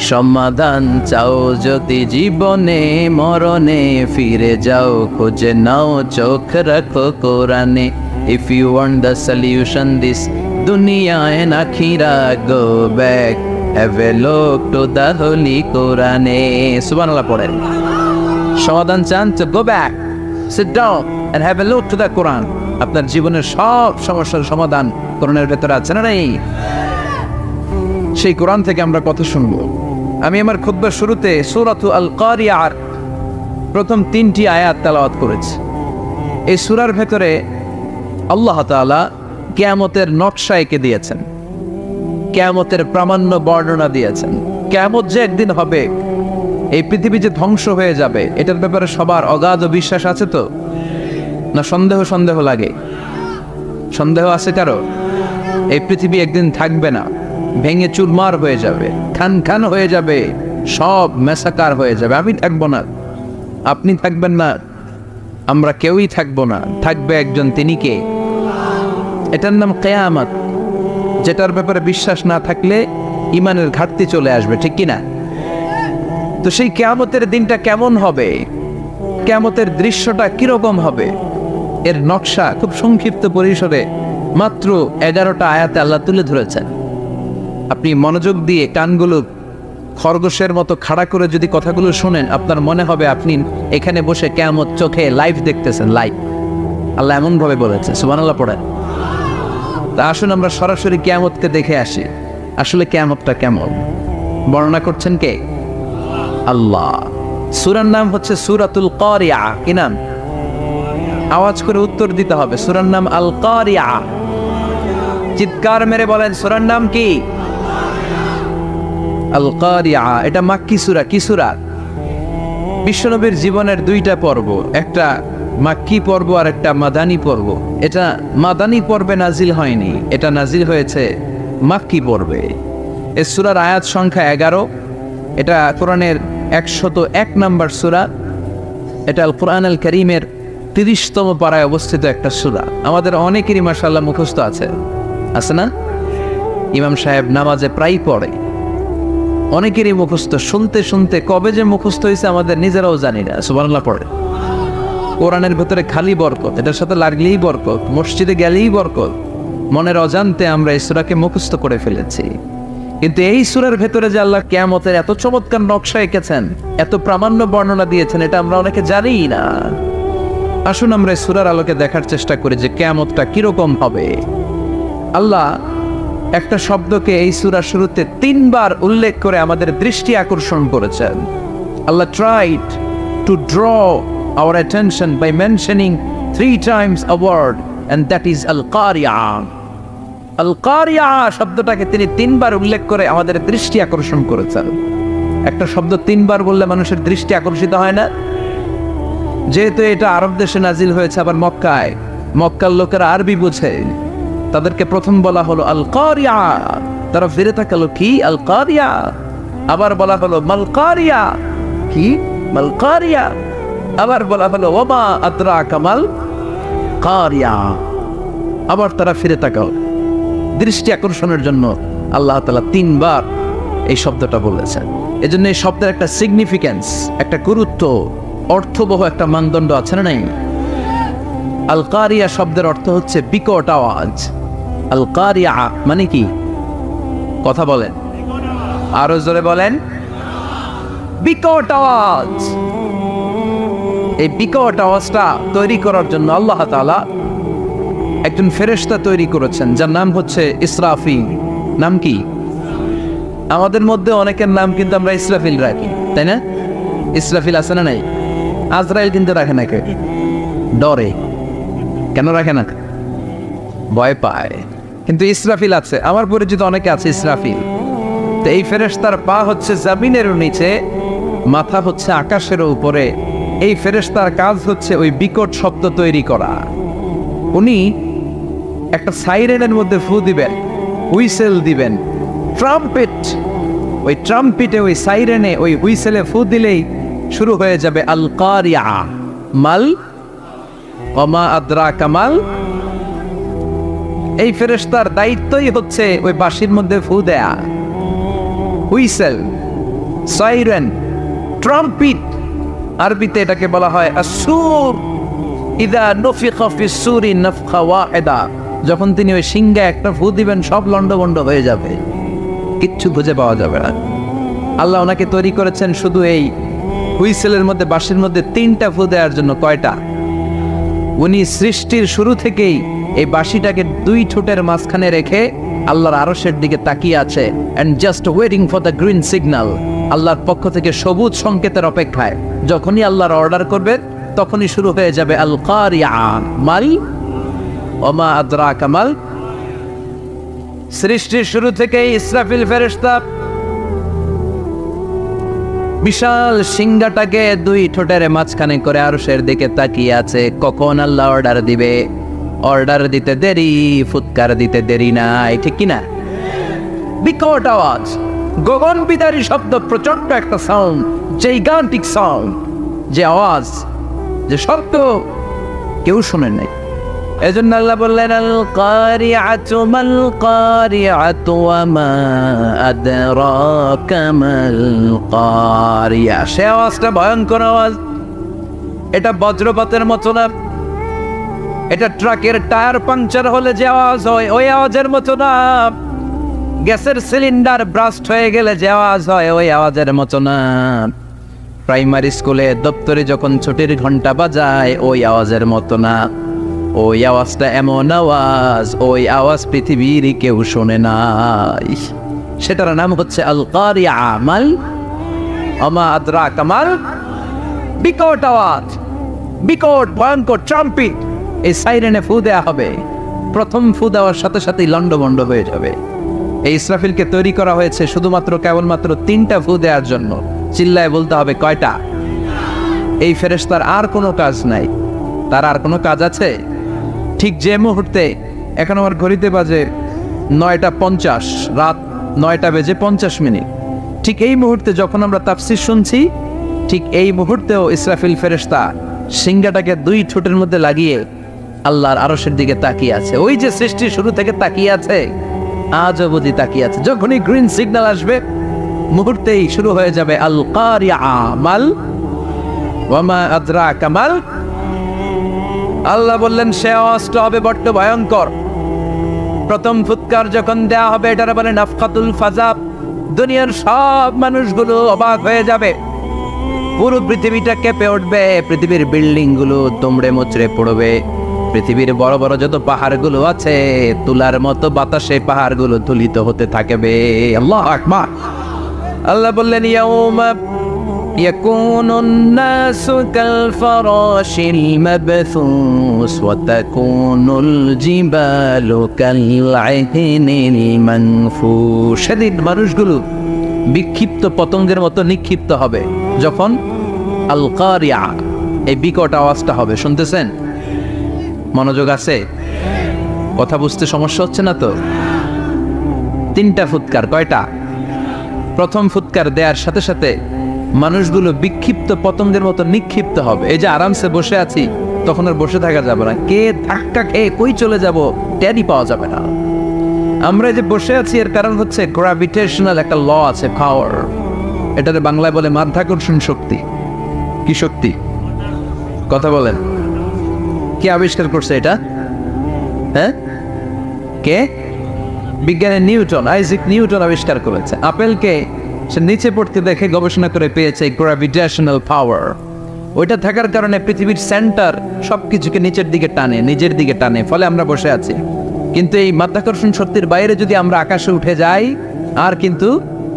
সমাধান চাও যদি জীবনে, মরণে ফিরে যাও, খুঁজে নাও, চোখ রাখো কোরআনে। If you want the solution this dunya and akhira, go back, have a look to the holy Quran. Subhanallah পড়েন। সমাধান চান তো go back, sit down and have a look to the Quran. আপনার জীবনের সব সমস্যার সমাধান কোরআনের ভেতরে আছে না নাই? সেই কোরআন থেকে আমরা কথা শুনবো। আমি আমার খুতবার শুরুতে সূরাতু আল কারিয়ার প্রথম 3টি আয়াত তেলাওয়াত করেছি। এই সূরার ভেতরে আল্লাহ তাআলা কিয়ামতের নকশা এঁকে দিয়েছেন, কিয়ামতের প্রামাণ্য বর্ণনা দিয়েছেন। কিয়ামত যে একদিন হবে, এই পৃথিবী যে ধ্বংস হয়ে যাবে এটার ব্যাপারে সবার অগাধ বিশ্বাস আছে তো, না সন্দেহ সন্দেহ লাগে? সন্দেহ আছে কারো? এই পৃথিবী একদিন থাকবে না, ভেঙে চুরমার হয়ে যাবে, খান খান হয়ে যাবে, সব মেসাকার হয়ে যাবে। আমি থাকবো না, আপনি থাকবেন না, আমরা কেউই থাকবো না, থাকবে একজন, তিনি কে? এটার নাম কিয়ামত, যেটার ব্যাপারে বিশ্বাস না থাকলে ইমানের ঘাটতি চলে আসবে, ঠিক কিনা? তো সেই কিয়ামতের দিনটা কেমন হবে, কিয়ামতের দৃশ্যটা কিরকম হবে, এর নকশা খুব সংক্ষিপ্ত পরিসরে মাত্র 11টা আয়াতে আল্লাহ তুলে ধরেছেন। আপনি মনোযোগ দিয়ে কানগুলো খরগোশের মতো খাড়া করে যদি কথাগুলো শোনেন, আপনার মনে হবে আপনি এখানে বসে কিয়ামত চোখে লাইভ দেখতেছেন, লাইভ। আল্লাহ এমন ভাবে বলেছে, সুবহানাল্লাহ পড়েন। তা আসুন আমরা সরাসরি কিয়ামতকে দেখে আসি, আসলে কিয়ামতটা কেমন। বর্ণনা করছেন কে? আল্লাহ। সূরার নাম হচ্ছে সূরাতুল কারিয়া। কি নাম? আওয়াজ করে উত্তর দিতে হবে। সূরার নাম আল কারিয়া। চিৎকার মেরে বলেন, সূরার নাম কি? আল কারিয়া। এটা মাক্কি সূরা। কি সূরা? বিশ্বনবীর জীবনের দুইটা পর্ব, একটা মাক্কি পর্ব আর একটা মাদানী পর্ব। এটা মাদানী পর্বে নাজিল হয়নি, এটা নাজিল হয়েছে মাক্কি পর্বে। এই সূরার আয়াত সংখ্যা 11। এটা কোরআনের 101 নম্বর সূরা। এটা আল কোরআন আল কারীমের 30তম পারায় অবস্থিত একটা সূরা। আমাদের অনেকেরই মাশাআল্লাহ মুখস্থ আছে, আছে না? ইমাম সাহেব নামাজে প্রায় পড়ে, অনেকেরই মুখস্থ। শুনতে শুনতে কবে যে মুখস্থ হয়েছে আমাদের নিজেরাও জানি না। সুবহানাল্লাহ পড়ে। কোরআনের ভেতরে খালি বরকত, এটার সাথে লাগলেই বরকত, মসজিদে গেলেই বরকত। মনের অজান্তে আমরা এই সূরাকে মুখস্থ করে ফেলেছি। কিন্তু এই সূরার ভেতরে যে আল্লাহ কিয়ামতের এত চমৎকার নকশা এঁকেছেন, এত প্রামাণ্য বর্ণনা দিয়েছেন, এটা আমরা অনেকে জানিই না। আসুন আমরা এই সূরার আলোকে দেখার চেষ্টা করি যে কিয়ামতটা কিরকম হবে। আল্লাহ একটা শব্দকে এই সূরার শুরুতে 3 বার উল্লেখ করে আমাদের দৃষ্টি আকর্ষণ করেছেন। আল্লাহ tried to draw our attention by mentioning 3 times a word, and that is al-Qari'ah. al-Qari'ah শব্দটাকে তিনি 3 বার উল্লেখ করে আমাদের দৃষ্টি আকর্ষণ করেছেন। একটা শব্দ 3 বার বললে মানুষের দৃষ্টি আকর্ষিত হয় না? যেহেতু এটা আরব দেশে নাজিল হয়েছে, আবার মক্কায়, মক্কার লোকেরা আরবি বোঝে, তাদেরকে প্রথম বলা হলো আল কারিয়া। তারা ফিরে তাকালো, কি আল কারিয়া? আবার বলা হলো মাল কারিয়া। কি মাল কারিয়া? আবার বলা হলো ওমা আদরাকা মাল কারিয়া। আবার তারা ফিরে তাকালো। দৃষ্টি আকর্ষণের জন্য আল্লাহ তাআলা 3 বার এই শব্দটা বলেছেন। এজন্য এই শব্দের একটা সিগনিফিকেন্স, একটা গুরুত্ব, অর্থবহ একটা মানদণ্ড আছে না নাই? আল কারিয়া শব্দের অর্থ হচ্ছে বিকট আওয়াজ। আল কারিয়া মানে কি? কথা বলেন, আরো জোরে বলেন। বিকট আওয়াজ। এই বিকট আওয়াজটা তৈরি করার জন্য আল্লাহ তাআলা একজন ফেরেশতা তৈরি করেছেন, যার নাম হচ্ছে ইসরাফিল। নাম কি? আমাদের মধ্যে অনেকের নাম কিন্তু আমরা ইসরাফিল রাখি, তাই না? ইসরাফিল আছে না নাই? আজরাইল কিন্তু রাখে না, কে ডরে। কেন রাখে না? ভয় পায়। কিন্তু ইসরাফিল আছে, আমার পরিচিত অনেকে আছে ইসরাফিল। তো এই ফেরেশতার পা হচ্ছে জমিনের নিচে, মাথা হচ্ছে আকাশের উপরে। এই ফেরেশতার কাজ হচ্ছে ওই বিকট শব্দ তৈরি করা। উনি একটা সাইরেনের মধ্যে ফু দিবেন, হুইসেল দিবেন, ট্রাম্পেট। ওই ট্রাম্পেটে, ওই সাইরেনে, ওই হুইসেলে ফু দিলেই শুরু হয়ে যাবে আল কারিয়া। মাল ওমা আদরাকা মাল। এই ফেরেশতার দায়িত্বই হচ্ছে ওই বাঁশির মধ্যে ফু দেয়া। হুইসেল, সাইরেন, ট্রাম্পেট, আরবিতে এটাকে বলা হয় আসুর। ইদা নুফিখা ফিস সূরি নাফখা ওয়াহিদা। যখন তিনি ওই সিংহে একটা ফু দিবেন, সব লন্ডভন্ড হয়ে যাবে, কিচ্ছু খুঁজে পাওয়া যাবে না। আল্লাহ ওনাকে তৈরি করেছেন শুধু এই হুইসেলের মধ্যে, বাঁশির মধ্যে 3টা ফু দেওয়ার জন্য। কয়টা? উনি সৃষ্টির শুরু থেকেই এই বাঁশিটাকে 2 ঠোঁটের মাঝখানে রেখে আল্লাহর আরশের দিকে তাকিয়ে আছে, and just waiting for the green signal. আল্লাহর পক্ষ থেকে সবুজ সংকেতের অপেক্ষায়। যখনই আল্লাহর অর্ডার করবে তখনই শুরু হয়ে যাবে আল কারিয়া। মাল ওমা আদরাকা মাল। সৃষ্টির শুরু থেকেই ইসরাফিল ফেরেশতা বিশাল সিংহাটাকে দুই ঠোঁটের মাঝখানে করে আরশের দিকে তাকিয়ে আছে, কখন আল্লাহ অর্ডার দিবে। অর্ডার দিতে দেরি, ফুৎকার দিতে দেরি নাই, ঠিক কিনা? বিকট আওয়াজ, গগন বিদারী শব্দ, প্রচন্ড একটা সাউন্ড, জাইগান্টিক সাউন্ড, যে আওয়াজ, যে শব্দ কেউ শুনে নাই। এজন্য আল্লাহ বললেন আল কারিআতু মাল কারিআতু ওয়া মা আদরাকা মাল কারিয়া। সে আওয়াজটা ভয়ঙ্কর আওয়াজ। এটা বজ্রপাতের মতো না, এটা ট্রাকের টায়ার পাংচার হলে যে আওয়াজ হয় ওই আওয়াজের মতো না, গ্যাসের সিলিন্ডার ব্রাস্ট হয়ে গেলে যে আওয়াজ হয় ওই আওয়াজের মতো না, প্রাইমারি স্কুলে দপ্তরে যখন ছুটির ঘন্টা বাজায় ওই আওয়াজের মতো না। ওই আওয়াজটা এমন আওয়াজ, ওই আওয়াজ পৃথিবীর কেউ শোনে নাই। সেটার নাম হচ্ছে আল কারিআ মাল ওমা আদরাকা মাল। বিকট আওয়াজ, বিকট ভয়ঙ্কর ট্রাম্পিট। এই সাইরেনে ফু দেওয়া হবে, প্রথম ফু দেওয়ার সাথে সাথেই লন্ডভন্ড হয়ে যাবে। এই ইসরাফিলকে তৈরি করা হয়েছে শুধুমাত্র কেবলমাত্র 3টা ফু দেওয়ার জন্য। চিল্লায় বলতে হবে কয়টা? এই ফেরেশতার আর কোনো কাজ নাই। তার আর কোনো কাজ আছে? ঠিক যে মুহূর্তে, এখন আমার ঘড়িতে বাজে 9:50, রাত 9:50, ঠিক এই মুহূর্তে যখন আমরা তাফসীর শুনছি, ঠিক এই মুহূর্তেও ইসরাফিল ফেরেশতা সিংহাটাকে 2 ঠোঁটের মধ্যে লাগিয়ে আল্লাহর আরশের দিকে তাকিয়ে আছে। ওই যে সৃষ্টি শুরু থেকে তাকিয়ে আছে, আজ অবধি তাকিয়ে আছে। যখনই গ্রিন সিগন্যাল আসবে মুহূর্তেই শুরু হয়ে যাবে আল কারিআ মাল ওয়া মা আদরাকা মাল। আল্লাহ বললেন সে আওয়াজটা হবে বড্ড ভয়ঙ্কর। প্রথম ফুৎকার যখন দেয়া হবে, এটার বলে নাফখাতুল ফাজা। দুনিয়ার সব মানুষগুলো অবাক হয়ে যাবে, পুরো পৃথিবীটা কেঁপে উঠবে, পৃথিবীর বিল্ডিং গুলো দুমড়ে মুচড়ে পড়বে, পৃথিবীর বড় বড় যত পাহাড়গুলো আছে তুলার মতো বাতাসে পাহাড়গুলো তুলিত হতে থাকবে। আল্লাহু আকবার। আল্লাহ বললেন ইয়াউমা ইয়াকুনুন নাসু কাল ফারাশিল মাবথুস ওয়া তাকুনুল জিবালু কাল আহনিল মানফুশ। সেদিন মানুষগুলো বিক্ষিপ্ত পতঙ্গের মতো নিক্ষিপ্ত হবে যখন আল কারিআ, এই বিকট আওয়াজটা হবে। শুনতেছেন? মনোযোগ আছে? কথা বুঝতে সমস্যা হচ্ছে না তো? 3টা ফুৎকার। কয়টা? প্রথম ফুৎকার দেওয়ার সাথে সাথে মানুষগুলো বিক্ষিপ্ত পতঙ্গের মতো নিক্ষিপ্ত হবে। এই যে আরামসে বসে আছি, তখন আর বসে থাকা যাবে না। কে ধাক্কা খেয়ে কই চলে যাব টেরই পাওয়া যাবে না। আমরা যে বসে আছি এর কারণ হচ্ছে গ্র্যাভিটেশনাল একটা ল আছে, পাওয়ার। এটাতে বাংলায় বলে মাধ্যাকর্ষণ শক্তি। কি শক্তি? কথা বলেন। কে আবিষ্কার করছে এটা? হ্যাঁ, কে? বিজ্ঞানের নিউটন, আইজাক নিউটন আবিষ্কার করেছে। আপেলকে সে নিচে পড়তে দেখে গবেষণা করে পেয়েছে গ্র্যাভিটেশনাল পাওয়ার। ওইটা থাকার কারণে পৃথিবীর সেন্টার সবকিছুকে নিচের দিকে টানে, নিজের দিকে টানে, ফলে আমরা বসে আছি। কিন্তু এই মাধ্যাকর্ষণ শক্তির বাইরে যদি আমরা আকাশে উঠে যাই, আর কিন্তু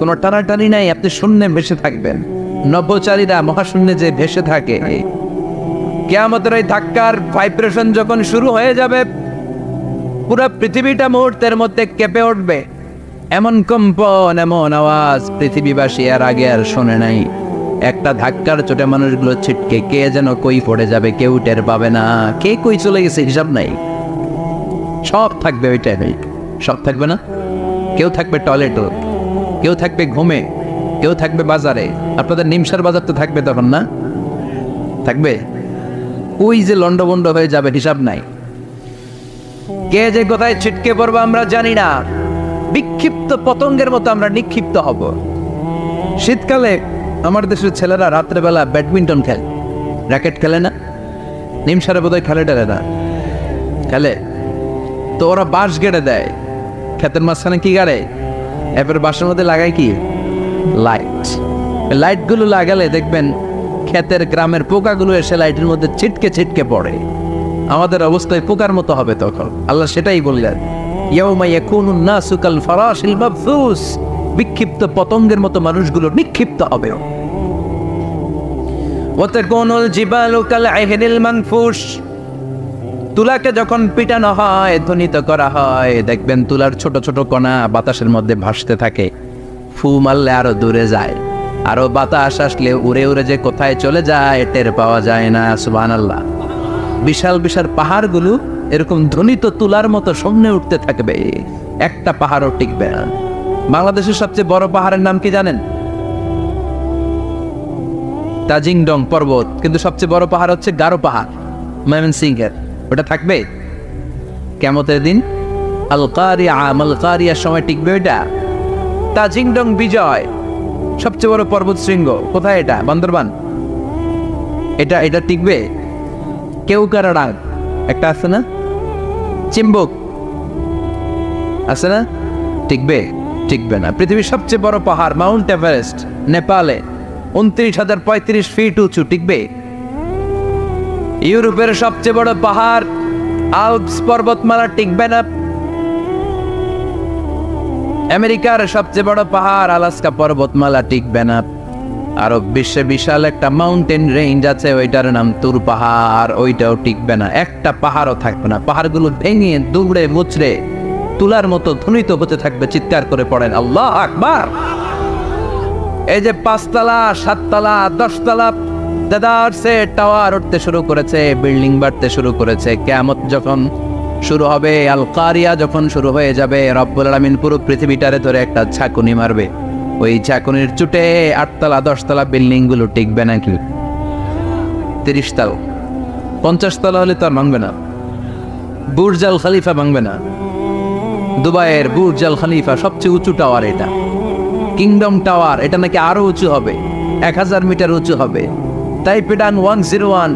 কোনো টানাটানি নাই, আপনি শূন্যে ভেসে থাকবেন। নভোচারীরা মহাশূন্যে যে ভেসে থাকে, কিয়ামতের ওই ধাক্কার ভাইব্রেশন যখন শুরু হয়ে যাবে, পুরো পৃথিবীটা মুহূর্তের মধ্যে কেঁপে উঠবে। এমন কম্পন, এমন আওয়াজ পৃথিবীবাসী এর আগে আর শোনে নাই। একটা ধাক্কার চোটে মানুষগুলো ছিটকে কে যেন কই পড়ে যাবে, কেউ টের পাবে না। কে কই চলে গেছে হিসাব নাই। সব থাকবে ওই টাইমে, সব থাকবে না। কেউ থাকবে টয়লেটে, কেউ থাকবে ঘুমে, কেউ থাকবে বাজারে। আপনাদের নিমসার বাজার তো থাকবে তখন, না থাকবে? ওই যে লন্ডভন্ড হয়ে যাবে, হিসাব নাই। কে যে কোথায় ছিটকে পড়বো আমরা জানি না। বিক্ষিপ্ত পতঙ্গের মতো আমরা নিক্ষিপ্ত হব। শীতকালে আমার দেশের ছেলেরা রাত্রেবেলা ব্যাডমিন্টন খেলে, র্যাকেট খেলে না? নিমসারে বোধহয় খেলে টেলে না, খেলে তো। ওরা বাঁশ গেড়ে দেয় ক্ষেতের মাঝখানে। কি গাড়ে? এবার বাঁশের মধ্যে লাগায় কি? লাইট। লাইটগুলো লাগালে দেখবেন ক্ষেতের গ্রামের পোকাগুলো এসে লাইটের মধ্যে ছিটকে ছিটকে পড়ে। আমাদের অবস্থায় পোকার মতো হবে তখন। আল্লাহ সেটাই বললেন, ইয়াউমা ইয়াকুনুন নাসু কাল ফারাশিল মাবথুস। বিক্ষিপ্ত পতঙ্গের মতো মানুষগুলো নিক্ষিপ্ত হবে। ওয়া তাকুনুল জিবালু কাল আহনিল মানফুশ। তুলাকে যখন পিটানো হয়, ধ্বনিত করা হয়, দেখবেন তুলার ছোট ছোট কণা বাতাসের মধ্যে ভাসতে থাকে। ফু মারলে আরো দূরে যায়। আরো বাতাস আসলে উড়ে উড়ে যে কোথায় চলে যায় টের পাওয়া যায় না। সুবহানাল্লাহ। বিশাল বিশাল পাহাড়গুলো এরকম ধ্বনিত তুলার মতো সামনে উঠতে থাকবে, একটা পাহাড়ও টিকবে না। বাংলাদেশের সবচেয়ে বড় পাহাড়ের নাম কি জানেন? তাজিংডং পর্বত, কিন্তু সবচেয়ে বড় পাহাড় হচ্ছে গারো পাহাড়, ময়মনসিংহের। ওটা থাকবে কিয়ামতের দিন? আল কারিয়া, আল কারিয়ার সময় টিকবে ওইটা? তাজিংডং বিজয় সবচেয়ে বড় পর্বত শৃঙ্গ, কোথায় এটা? বান্দরবান। এটা টিকবে? কেউকারাডাং একটা আছে না, চিম্বুক আছে না, টিকবে? টিকবে না। পৃথিবীর সবচেয়ে বড় পাহাড় মাউন্ট এভারেস্ট নেপালে 29,035 ফিট উঁচু, টিকবে? ইউরোপের সবচেয়ে বড় পাহাড় আল্পস পর্বতমালা, টিকবে না। আমেরিকার সবচেয়ে বড় পাহাড় আলাস্কা পর্বতমালা, টিকবে না। আরব বিশ্বে বিশাল একটা মাউন্টেন রেঞ্জ আছে, ওইটার নাম তুর পাহাড়, ওইটাও টিকবে না। একটা পাহাড়ও থাকবে না। পাহাড়গুলো ভেঙে দুমড়ে মুচড়ে তুলার মতো ধ্বনিত হতে থাকবে। চিৎকার করে পড়েন আল্লাহু আকবার। এই যে 5 তলা 7 তলা 10 তলা দেদারসে টাওয়ার উঠতে শুরু করেছে, বিল্ডিং বাড়তে শুরু করেছে। কিয়ামত যখন শুরু হবে, আল কারিয়া যখন শুরু হয়ে যাবে, রব্বুল আলামিন পুরো পৃথিবীটারে ধরে একটা ঝাঁকুনি মারবে। ওই ঝাঁকুনির চুটে 8 তলা 10 তলা বিল্ডিং গুলো টিকবে নাকি? 30 তলা 50 তলা হলে তো আর ভাঙবে না। বুর্জ আল খলিফা ভাঙবে না। দুবাইয়ের বুর্জ আল খলিফা সবচেয়ে উঁচু টাওয়ার, এটা কিংডম টাওয়ার, এটা নাকি আরো উঁচু হবে, 1000 মিটার উঁচু হবে। তাইপেডাং 101,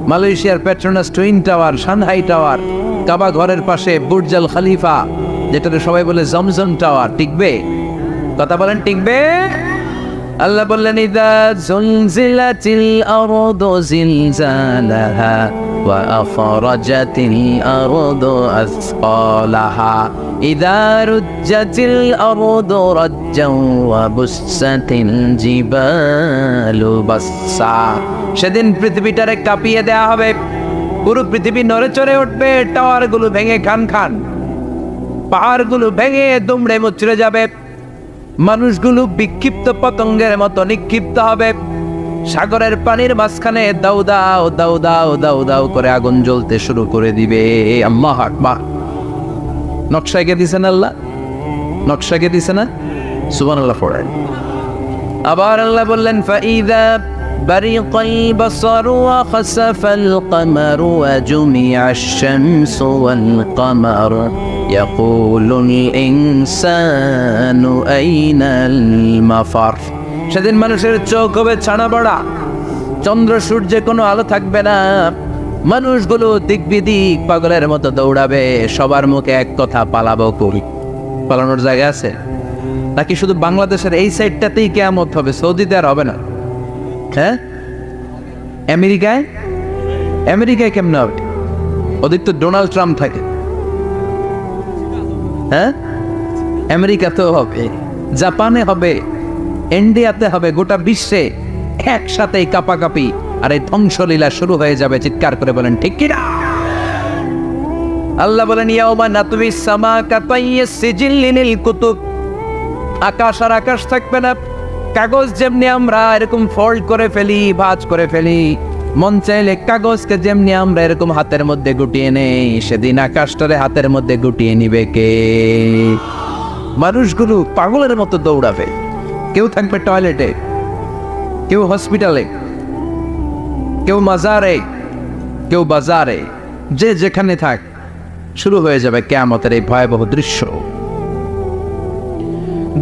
মালয়েশিয়ার Petronas Twin Tower, Shanghai Tower, Kaaba ঘরের পাশে বুর্জ আল খলিফা, যেটাতে সবাই বলে জমজম টাওয়ার, টিকবে? কথা বলেন, টিকবে? আল্লাহ বললেন ইদা জুলজিলাতিল আরদু জিলজালাহা ওয়া আখরাজাতিল আরদু আসকালাহা ইদা রুজ্জাতিল আরদু রাজ্জান ওয়া বুসসাতিল জিবালু বাসসা। সেদিন পৃথিবীটারে কাঁপিয়ে দেয়া হবে, পুরো পৃথিবী নড়ে চড়ে উঠবে, টাওয়ারগুলো ভেঙে খান খান, পাহাড়গুলো ভেঙে দুমড়ে মুচড়ে যাবে, মানুষগুলো বিক্ষিপ্ত পতঙ্গের মতো নিক্ষিপ্ত হবে। সাগরের পানির মাঝখানে দাউ দাউ দাউ দাউ দাউ দাউ করে আগুন জ্বলতে শুরু করে দিবে। আল্লাহু আকবার। নকশা এঁকে দিছেন আল্লাহ, নকশা এঁকে দিছে না? সুবহানাল্লাহ পড়েন। আবার আল্লাহ বললেন ফাইদা বারিকাল বাসারু ওয়া খাসাফাল কামারু ওয়া জুমিআশ শামসু ওয়াল কামার ইয়াকুলুল ইনসানু আইনাল মাফার। সেদিন মানুষের চোখ হবে ছানা বড়া, চন্দ্র সূর্যে কোনো আলো থাকবে না, মানুষগুলো দিক বিদিক পাগলের মতো দৌড়াবে, সবার মুখে এক কথা, পালাবো কই? পালানোর জায়গা আছে নাকি? শুধু বাংলাদেশের এই সাইডটাতেই কিয়ামত হবে, সৌদিতে আর হবে না। হ্যাঁ, আমেরিকায় কেমন হবে? ওদিক তো ডোনাল্ড ট্রাম্প থাকে। হ্যাঁ, আমেরিকাতেও হবে, জাপানে হবে, ইন্ডিয়াতে হবে, গোটা বিশ্বে একসাথেই কাপাকাপি আর এই ধ্বংসলীলা শুরু হয়ে যাবে। চিৎকার করে বলেন ঠিক কিনা? আল্লাহ বলেন ইয়াউমা নাতবিস সামা কাতাইয়িস সিজিল্লিল কুতুব। আকাশ আর আকাশ থাকবে না। কাগজ যেমনি আমরা এরকম ফোল্ড করে ফেলি, ভাঁজ করে ফেলি, মন চাইলে কাগজকে যেমনি আমরা এরকম হাতের মধ্যে গুটিয়ে নেই, সেদিন আকাশটারে হাতের মধ্যে গুটিয়ে নিবে কে? মানুষগুলো পাগলের মতো দৌড়াবে। কেউ থাকবে টয়লেটে, কেউ হসপিটালে, কেউ মাজারে, কেউ বাজারে, যে যেখানে থাক, শুরু হয়ে যাবে কিয়ামতের এই ভয়াবহ দৃশ্য।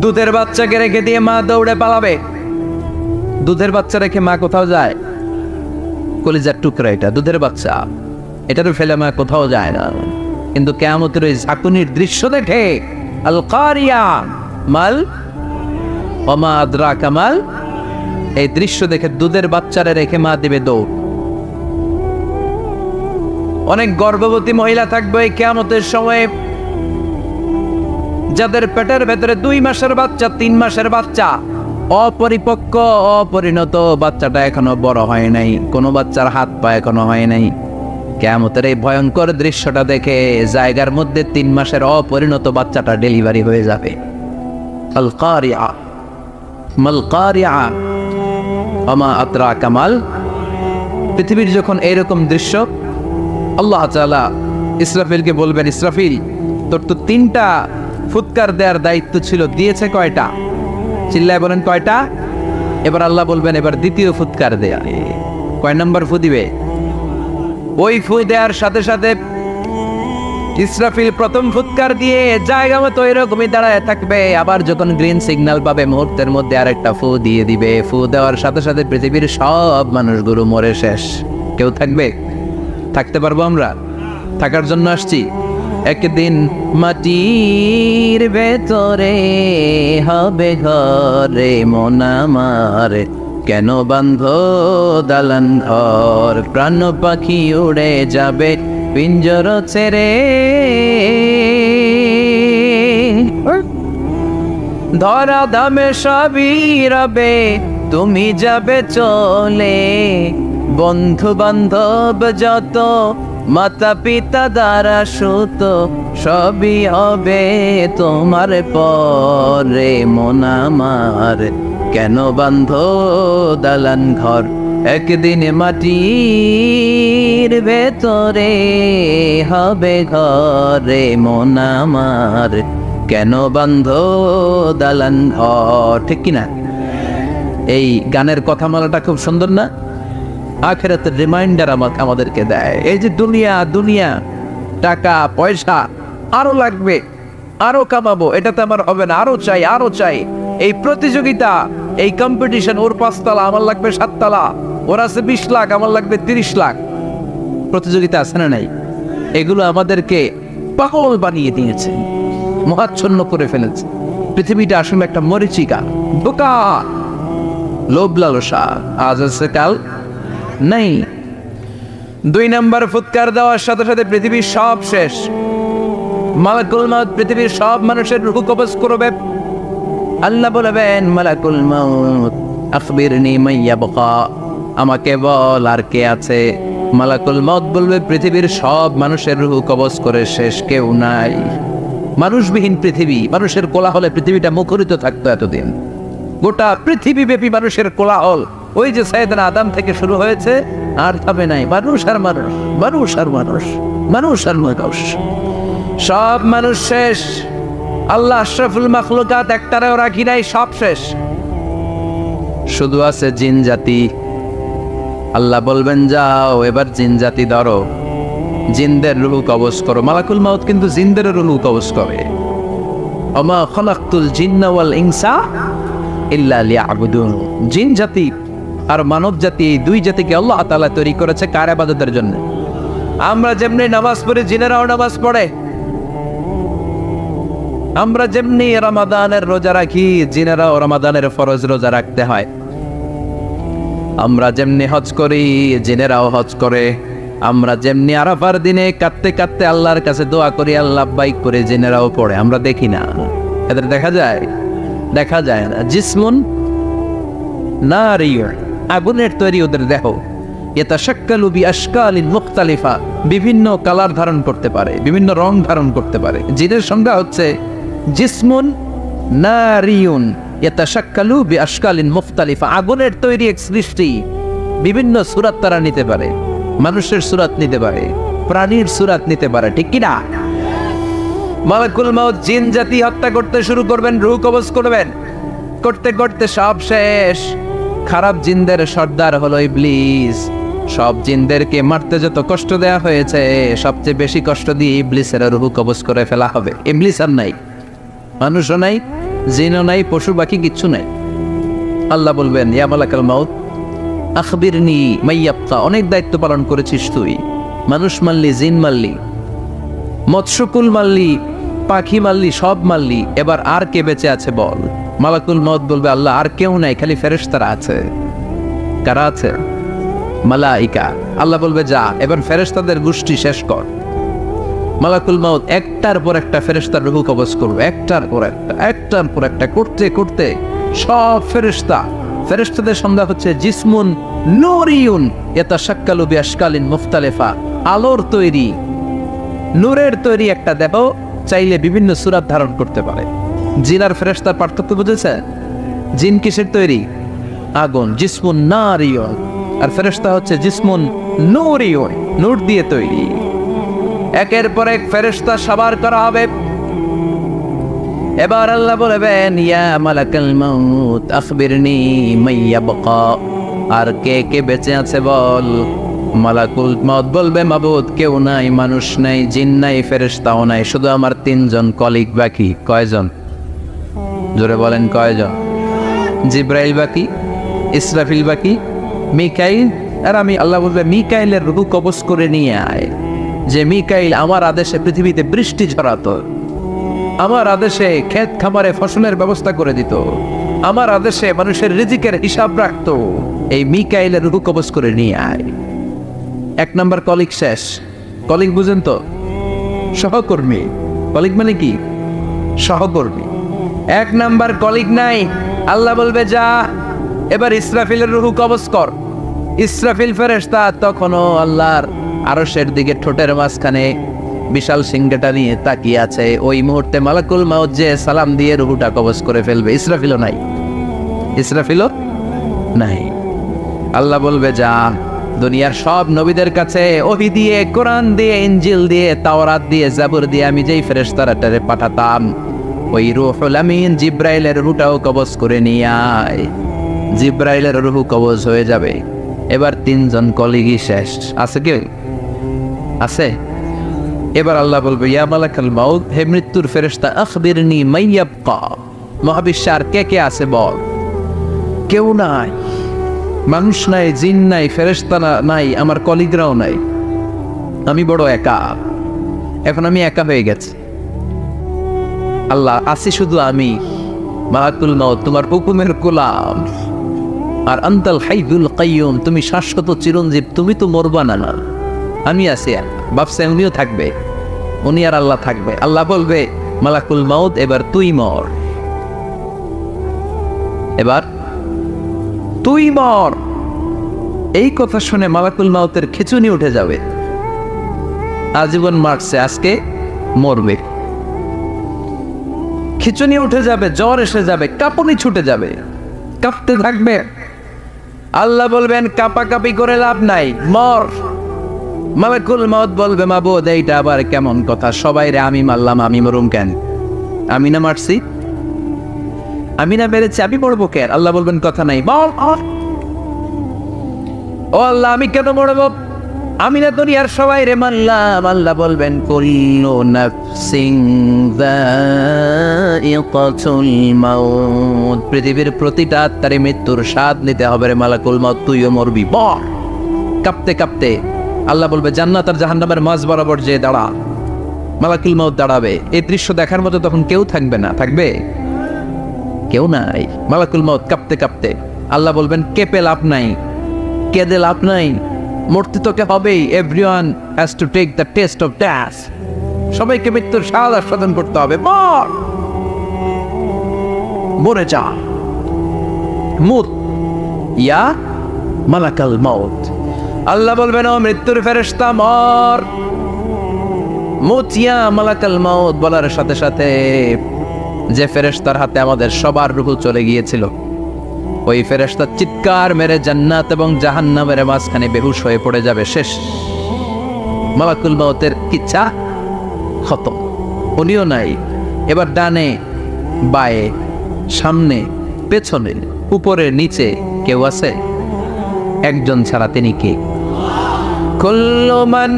দুধের বাচ্চাকে রেখে দিয়ে মা দৌড়ে পালাবে। দুধের বাচ্চা রেখে মা কোথাও যায়? কলিজার টুকরা এটা, দুধের বাচ্চা, এটারও ফেলে মা কোথাও যায় না। কিন্তু কিয়ামতের ওই ঝাঁকুনির দৃশ্য দেখে আল কারিয়া মাল ওমা আদরাকা মাল, এই দৃশ্য দেখে দুধের বাচ্চারে রেখে মা দিবে দৌড়। অনেক গর্ভবতী মহিলা থাকবে এই কিয়ামতের সময়, যাদের পেটের ভেতরে 2 মাসের বাচ্চা, 3 মাসের বাচ্চা, অপরিপক্ক অপরিণত, বাচ্চাটা এখনো বড় হয় নাই, কোনো বাচ্চার হাত পা এখনো হয় নাই। কিয়ামতের এই ভয়ঙ্কর দৃশ্যটা দেখে জায়গার মধ্যে 3 মাসের অপরিণত বাচ্চাটা ডেলিভারি হয়ে যাবে। আল কারিয়া, মাল কারিআ ওমা আদরাকা মাল। পৃথিবীর যখন এইরকম দৃশ্য, আল্লাহ তাআলা ইসরাফিলকে বলবেন, ইসরাফিল তোর তো 3টা ফুৎকার দেওয়ার দায়িত্ব ছিল, দিয়েছে কয়টা? চিল্লায় বলেন কয়টা? এবার আল্লাহ বলবেন এবার দ্বিতীয় ফুৎকার দেয়া। কয় নাম্বার ফু দিবে? ওই ফু দেওয়ার সাথে সাথে ইসরাফিল প্রথম ফুৎকার দিয়ে জায়গা মতো এরকমই দাঁড়ায় থাকবে। আবার যখন গ্রিন সিগন্যাল পাবে মুহূর্তের মধ্যে আরেকটা ফু দিয়ে দিবে। ফু দেওয়ার সাথে সাথে পৃথিবীর সব মানুষগুলো মরে শেষ। কেউ থাকবে? থাকতে পারবো আমরা? থাকার জন্য আসছি। একদিন মাটির ভেতরে হবে ঘরে মন আমার, কেন বান্ধ দালান ঘর, প্রাণ পাখি উড়ে যাবে পিঞ্জর ছেড়ে, ধরা দামে সবই রবে তুমি যাবে চলে, বন্ধু বান্ধব যত মাতা পিতা দ্বারা সুত সবই হবে তোমার পরে মন আমার, কেন বান্ধ দালান ঘর, একদিন মাটির ভেতরে হবে ঘরে মন আমার, কেন বান্ধ দালান ঘর। ঠিক কিনা? এই গানের কথামালাটা খুব সুন্দর না? আখিরাতের রিমাইন্ডার আমাদেরকে দেয়। এই যে দুনিয়া দুনিয়া, টাকা পয়সা আরো লাগবে, আরো কামাবো, এটাতে আমার হবে না, আরো চাই আরো চাই। এই প্রতিযোগিতা, এই কম্পিটিশন, ওর 5 তলা আমার লাগবে 7 তলা, ওর আছে 20 লাখ আমার লাগবে 30 লাখ। প্রতিযোগিতা আছে না নাই? এগুলো আমাদেরকে পাগল বানিয়ে দিয়েছে, মহাচ্ছন্ন করে ফেলেছে। পৃথিবীটা আসলে একটা মরিচিকা, বোকা, লোভ লালসা, আজ আছে কাল নাই। 2 নাম্বার ফুৎকার দেওয়ার সাথে সাথে পৃথিবীর সব শেষ। মালাকুল মাউত পৃথিবীর সব মানুষের রূহ কবজ করবে। আল্লাহ বলবেন, মালাকুল মাউত আখবিরনি মান ইয়াবকা, আমাকে বল আর কে আছে। মালাকুল মাউত বলবে, পৃথিবীর সব মানুষের রূহ কবজ করে শেষ, কেউ নাই। মানুষবিহীন পৃথিবী, মানুষের কোলাহলে পৃথিবীটা মুখরিত থাকতো এতদিন। গোটা পৃথিবী ব্যাপী মানুষের কোলাহল, ওই যে সাইয়েদনা আদম থেকে শুরু হয়েছে, আর থামে নাই। মানুষ আর মানুষ, মানুষ আর মানুষ, মানুষ আর মানুষ, সব মানুষ শেষ। আল্লাহ আশরাফুল মাখলুকাত একটারেও রাখি নাই, সব শেষ। শুধু আছে জিন জাতি। আল্লাহ বলবেন, যাও এবার জিন জাতি ধরো, জিনদের রূহ কবজ করো। মালাকুল মাউত কিন্তু জিনদের রূহ কবজ করে। ওমা খালাকতুল জিন্না ওয়াল ইনসা ইল্লা লিয়াবুদুন। জিন জাতি আর মানব জাতি, এই 2 জাতিকে আল্লাহ তাআলা তৈরি করেছে কার ইবাদতের জন্য? আমরা যেমনি নামাজ পড়ি, জিনেরাও নামাজ পড়ে। আমরা যেমনি রমাদানের রোজা রাখি, জিনেরাও রমাদানের ফরজ রোজা রাখতে হয়। আমরা যেমনি হজ করি, জিনেরাও হজ করে। আমরা যেমনি আরাফার দিনে কাঁদতে কাঁদতে আল্লাহর কাছে দোয়া করি, আল্লাহ বাইক করে, জিনেরাও পড়ে। আমরা দেখি না, এদের দেখা যায়? দেখা যায় না। জিসমুন নারিয়্যুন, আগুনের তৈরি ওদের দেহ। ইয়াতাশাক্কালু বিআশকালিন মুখতালিফা, বিভিন্ন কালার ধারণ করতে পারে, বিভিন্ন রং ধারণ করতে পারে। জিনের সংজ্ঞা হচ্ছে জিসমুন নারিয়্যুন ইয়াতাশাক্কালু বিআশকালিন মুখতালিফা, আগুনের তৈরি এক সৃষ্টি। বিভিন্ন সূরত তারা নিতে পারে, মানুষের সূরত নিতে পারে, প্রাণীর সূরত নিতে পারে। ঠিক কি না? মালাকুল মাউত জিন জাতি হত্যা করতে শুরু করবেন, রূহ কবজ করবেন। করতে করতে সব শেষ। খারাপ জিনদের সর্দার হলো ইবলিস। সব জিনদেরকে মারতে যত কষ্ট দেয়া হয়েছে, সবচেয়ে বেশি কষ্ট দিয়ে ইবলিসের রূহ কবজ করে ফেলা হবে। ইবলিস আর নাই, মানুষও নাই, জিনও নাই, পশু পাখি কিচ্ছু নাই। আল্লাহ বলবেন, ইয়া মালাকুল মাউত আখবিরনি মাইয়াবকা, অনেক দায়িত্ব পালন করেছিস তুই। মানুষ মারলি, জিন মারলি, মৎস্যকুল মারলি, পাখি মারলি, সব মারলি, এবার আর কে বেঁচে আছে বল। মালাকুল মাউত বলবে, আল্লাহ আর কেউ নাই, খালি ফেরেশতারা আছে। কারা আছে? মালাইকা। আল্লাহ বলবে, যা এবার ফেরেশতাদের গোষ্ঠী শেষ কর। মালাকুল মাউত একটার পর একটা ফেরেশতার রূহ কবজ করবে, একটার পর একটা, একটার পর একটা, করতে করতে সব ফেরেশতা। ফেরেশতাদের সংজ্ঞা হচ্ছে জিসমুন নূরিয়ুন ইয়াতাশাক্কালু বিআশকালিন মুখতালিফা, আলোর তৈরি, নূরের তৈরি একটা দেহ, চাইলে বিভিন্ন সূরত ধারণ করতে পারে। জিন আর ফেরেশতার পার্থক্য বুঝেছে? জিন কিসের তৈরি? আগুন, জিসমুন নারিয়ন। আর ফেরেশতা হচ্ছে জিসমুন নূরিয়ন, নূর দিয়ে তৈরি। একের পর এক ফেরেশতা সবার করা হবে। এবার আল্লাহ বলবেন, ইয়া মালাকাল মাউত আখবিরনি মাইয়াবকা, আর কে কে বেঁচে আছে বল। মালাকুল মউত বলবে, মাবুদ কেউ নাই, মানুষ নাই, জিন নাই, ফেরেশতাও নাই, শুধু আমার 3 জন কলিগ বাকি। কয়জন? জোরে বলেন কয়জন? জিব্রাইল বাকি, ইসরাফিল বাকি, মিকাইল। আর আমি, আল্লাহ বলবে মিকাইলের রূহ কবজ করে নিয়ে আয়। যে মিকাইল আমার আদেশে পৃথিবীতে বৃষ্টি ঝরাতো, আমার আদেশে ক্ষেত খামারে ফসলের ব্যবস্থা করে দিত, আমার আদেশে মানুষের রিজিকের হিসাব রাখতো। এই মিকাইলের রূহ কবজ করে নিয়ে আয়। 1 নাম্বার কলিগ শেষ। কলিগ বুঝেন তো? সহকর্মী। কলিগ মানে কি? সহকর্মী। 1 নাম্বার কলিগ নাই। আল্লাহ বলবে, যা এবার ইসরাফিলের রূহ কবজ কর। ইসরাফিল ফেরেশতা তখনও আল্লাহর আরশের দিকে ঠোঁটের মাঝখানে বিশাল সিংহাটা নিয়ে তাকিয়ে আছে। ওই মুহূর্তে মালাকুল মাউত যে সালাম দিয়ে রূহটা কবজ করে ফেলবে। ইসরাফিলও নাই, ইসরাফিলও নাই। আল্লাহ বলবে, যা দুনিয়ার সব নবীদের কাছে ওহী দিয়ে, কোরআন দিয়ে, ইনজিল দিয়ে, তাওরাত দিয়ে, জাবুর দিয়ে আমি যেই ফেরেশতাটারে পাঠাতাম, ওই রূহুল আমিন জিব্রাইলের রূহটাও কবজ করে নিয়ে আয়। জিব্রাইলের রূহ কবজ হয়ে যাবে। এবার 3 জন কলিগই শেষ। আছে কেউ? আছে? এবার আল্লাহ বলবে, ইয়া মালাকাল মাউত, হে মৃত্যুর ফেরেশতা, আখবিরনি মাইয়াবকা, মহাবিশ্বে আর কে কে আছে বল। কেউ নাই, মানুষ নাই, জিন নাই, ফেরেশতা নাই, আমার কলিগরাও নাই, আমি বড় একা। এখন আমি একা হয়ে গেছি। আল্লাহ, আছি শুধু আমি, মালাকুল মাউত তোমার হুকুমের গোলাম। আর আনতাল হাইয়ুল কাইয়ুম, তুমি শাশ্বত চিরঞ্জীব, তুমি তো মরবা না। আমি আছি, ভাবছে উনিও থাকবে, উনি আর আল্লাহ থাকবে। আল্লাহ বলবে, মালাকুল মাউত এবার তুই মর, এবার তুই মর। এই কথা শুনে মালাকুল মাউতের খিঁচুনি উঠে যাবে। আজীবন মারছে, আজকে মরবে। খিঁচুনি উঠে যাবে, জ্বর এসে যাবে, কাঁপুনি ছুটে যাবে, কাঁপতে থাকবে। আল্লাহ বলবেন, কাঁপাকাঁপি করে লাভ নাই, মর। মালাকুল মাউত বলবে, মাবুদ এইটা আবার কেমন কথা? সবাই রে আমি মারলাম, আমি মরুম কেন? আমি না মারছি, আমি না মেরেছি, আমি মরবো কেন? আল্লাহ বলবেন, কথা নাই, মর। ও আল্লাহ, আমি কেন মরবো? আমি না দুনিয়ার সবাই রে মারলাম। আল্লাহ বলবেন, কুল্লু নাফসিন যায়িকাতুল মাউত, পৃথিবীর প্রতিটা আত্মারে মৃত্যুর স্বাদ নিতে হবে রে মালাকুল মাউত, তুইও মরবি, মর। কাঁপতে কাঁপতে আল্লাহ বলবে, জান্নাত আর জাহান্নামের মাঝ বরাবর যে দাঁড়া। মালাকুল মাউত দাঁড়াবে। এই দৃশ্য দেখার মতো তখন কেউ থাকবে না। থাকবে? কেউ নাই। মালাকুল মাউত কাঁপতে কাঁপতে আল্লাহ বলবেন, কেঁপে লাভ নাই, কেঁদে লাভ নাই, মরতে তোকে হবেই। Everyone has to take the test of death, সবাইকে মৃত্যুর স্বাদ আস্বাদন করতে হবে। মর, মরে যা, মুত ইয়া মালাকাল মাউত। আল্লাহ বলবেন, ও মৃত্যুর ফেরেশতা মর, মুত ইয়া মালাকাল মাউত। বলার সাথে সাথে যে ফেরেশতার হাতে আমাদের সবার রূহ চলে গিয়েছিল, ওই ফেরেশতা চিৎকার মেরে জান্নাত এবং জাহান্নামের মাঝখানে বেহুশ হয়ে পড়ে যাবে। শেষ। মালাকুল মাউতের ইচ্ছা খতম, উনিও নাই। এবার ডানে বায়ে, সামনে পেছনে, উপরে নিচে কেউ আছে? একজন ছাড়া, তিনি কে? কুল্লু মান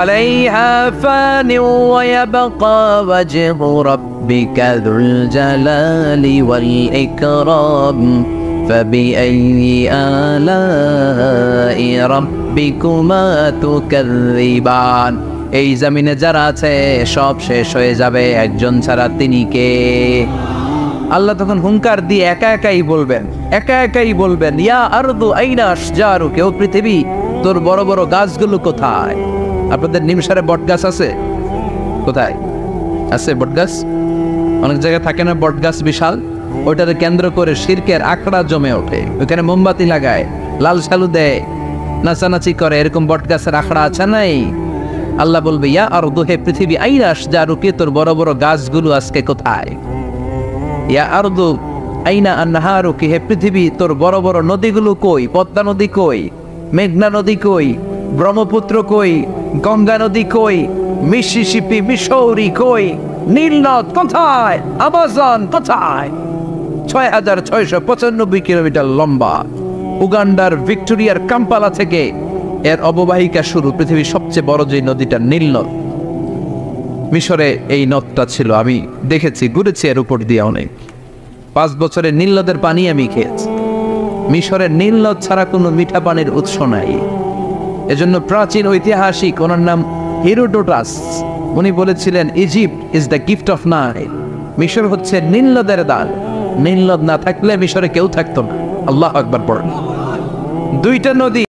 আলাইহা ফানি ওয়া ইয়াবকা ওয়াজহু রাব্বিকা যুল জালালি ওয়াল ইকরাম ফাবিআইয়ি আলাই রাব্বিকুমা তুকাযযিবান। এই জমিনে যারা আছে সব শেষ হয়ে যাবে, একজন ছাড়া, তিনি কে? আল্লাহ তখন হুঙ্কার দিয়ে একা একাই বলবেন, একা একাই বলবেন, ইয়া আরদু আইনা আশজারুকা, ও পৃথিবী তোর বড় বড় গাছগুলো কোথায়? আপনাদের নিমসারে বট গাছ আছে? কোথায় আছে বট গাছ? অনেক জায়গায় থাকে না বট গাছ বিশাল, ওইটাকে কেন্দ্র করে শিরকের আখড়া জমে ওঠে, ওইখানে মোমবাতি লাগায়, লাল সালু দেয়, নাচানাচি করে, এরকম বট গাছের আখড়া আছে নাই? আল্লাহ বলবে, ইয়া আরদু, হে পৃথিবী, আইনা আশজারুকা, তোর বড় বড় গাছগুলো আজকে কোথায়? ইয়া আরদু আইনা আনহারুকি, হে পৃথিবী তোর বড় বড় নদীগুলো কই? পদ্মা নদী কই? মেঘনা নদী কই? ব্রহ্মপুত্র কই? গঙ্গা নদী কই? মিসিসিপি, মিসৌরি কই? নীল নদ কোথায়? আমাজন কোথায়? ৬,৬৯৫ কিলোমিটার লম্বা। উগান্ডার ভিক্টোরিয়ার কাম্পালা থেকে এর অববাহিকা শুরু। পৃথিবীর সবচেয়ে বড় যে নদীটা নীল নদ। মিশরে এই নদটা ছিল, আমি দেখেছি, ঘুরেছি এর উপর দিয়ে অনেক। 5 বছরে নীল নদের পানি আমি খেয়েছি। মিশরের নীল নদ ছাড়া কোনো মিঠা পানির উৎস নাই। এজন্য প্রাচীন ঐতিহাসিক, ওনার নাম হেরোডোটাস, উনি বলেছিলেন Egypt is the gift of Nile. মিশর হচ্ছে নীল নদের দান। নীল নদ না থাকলে মিশরে কেউ থাকতো না। আল্লাহু আকবার পড়েন। 2টা নদী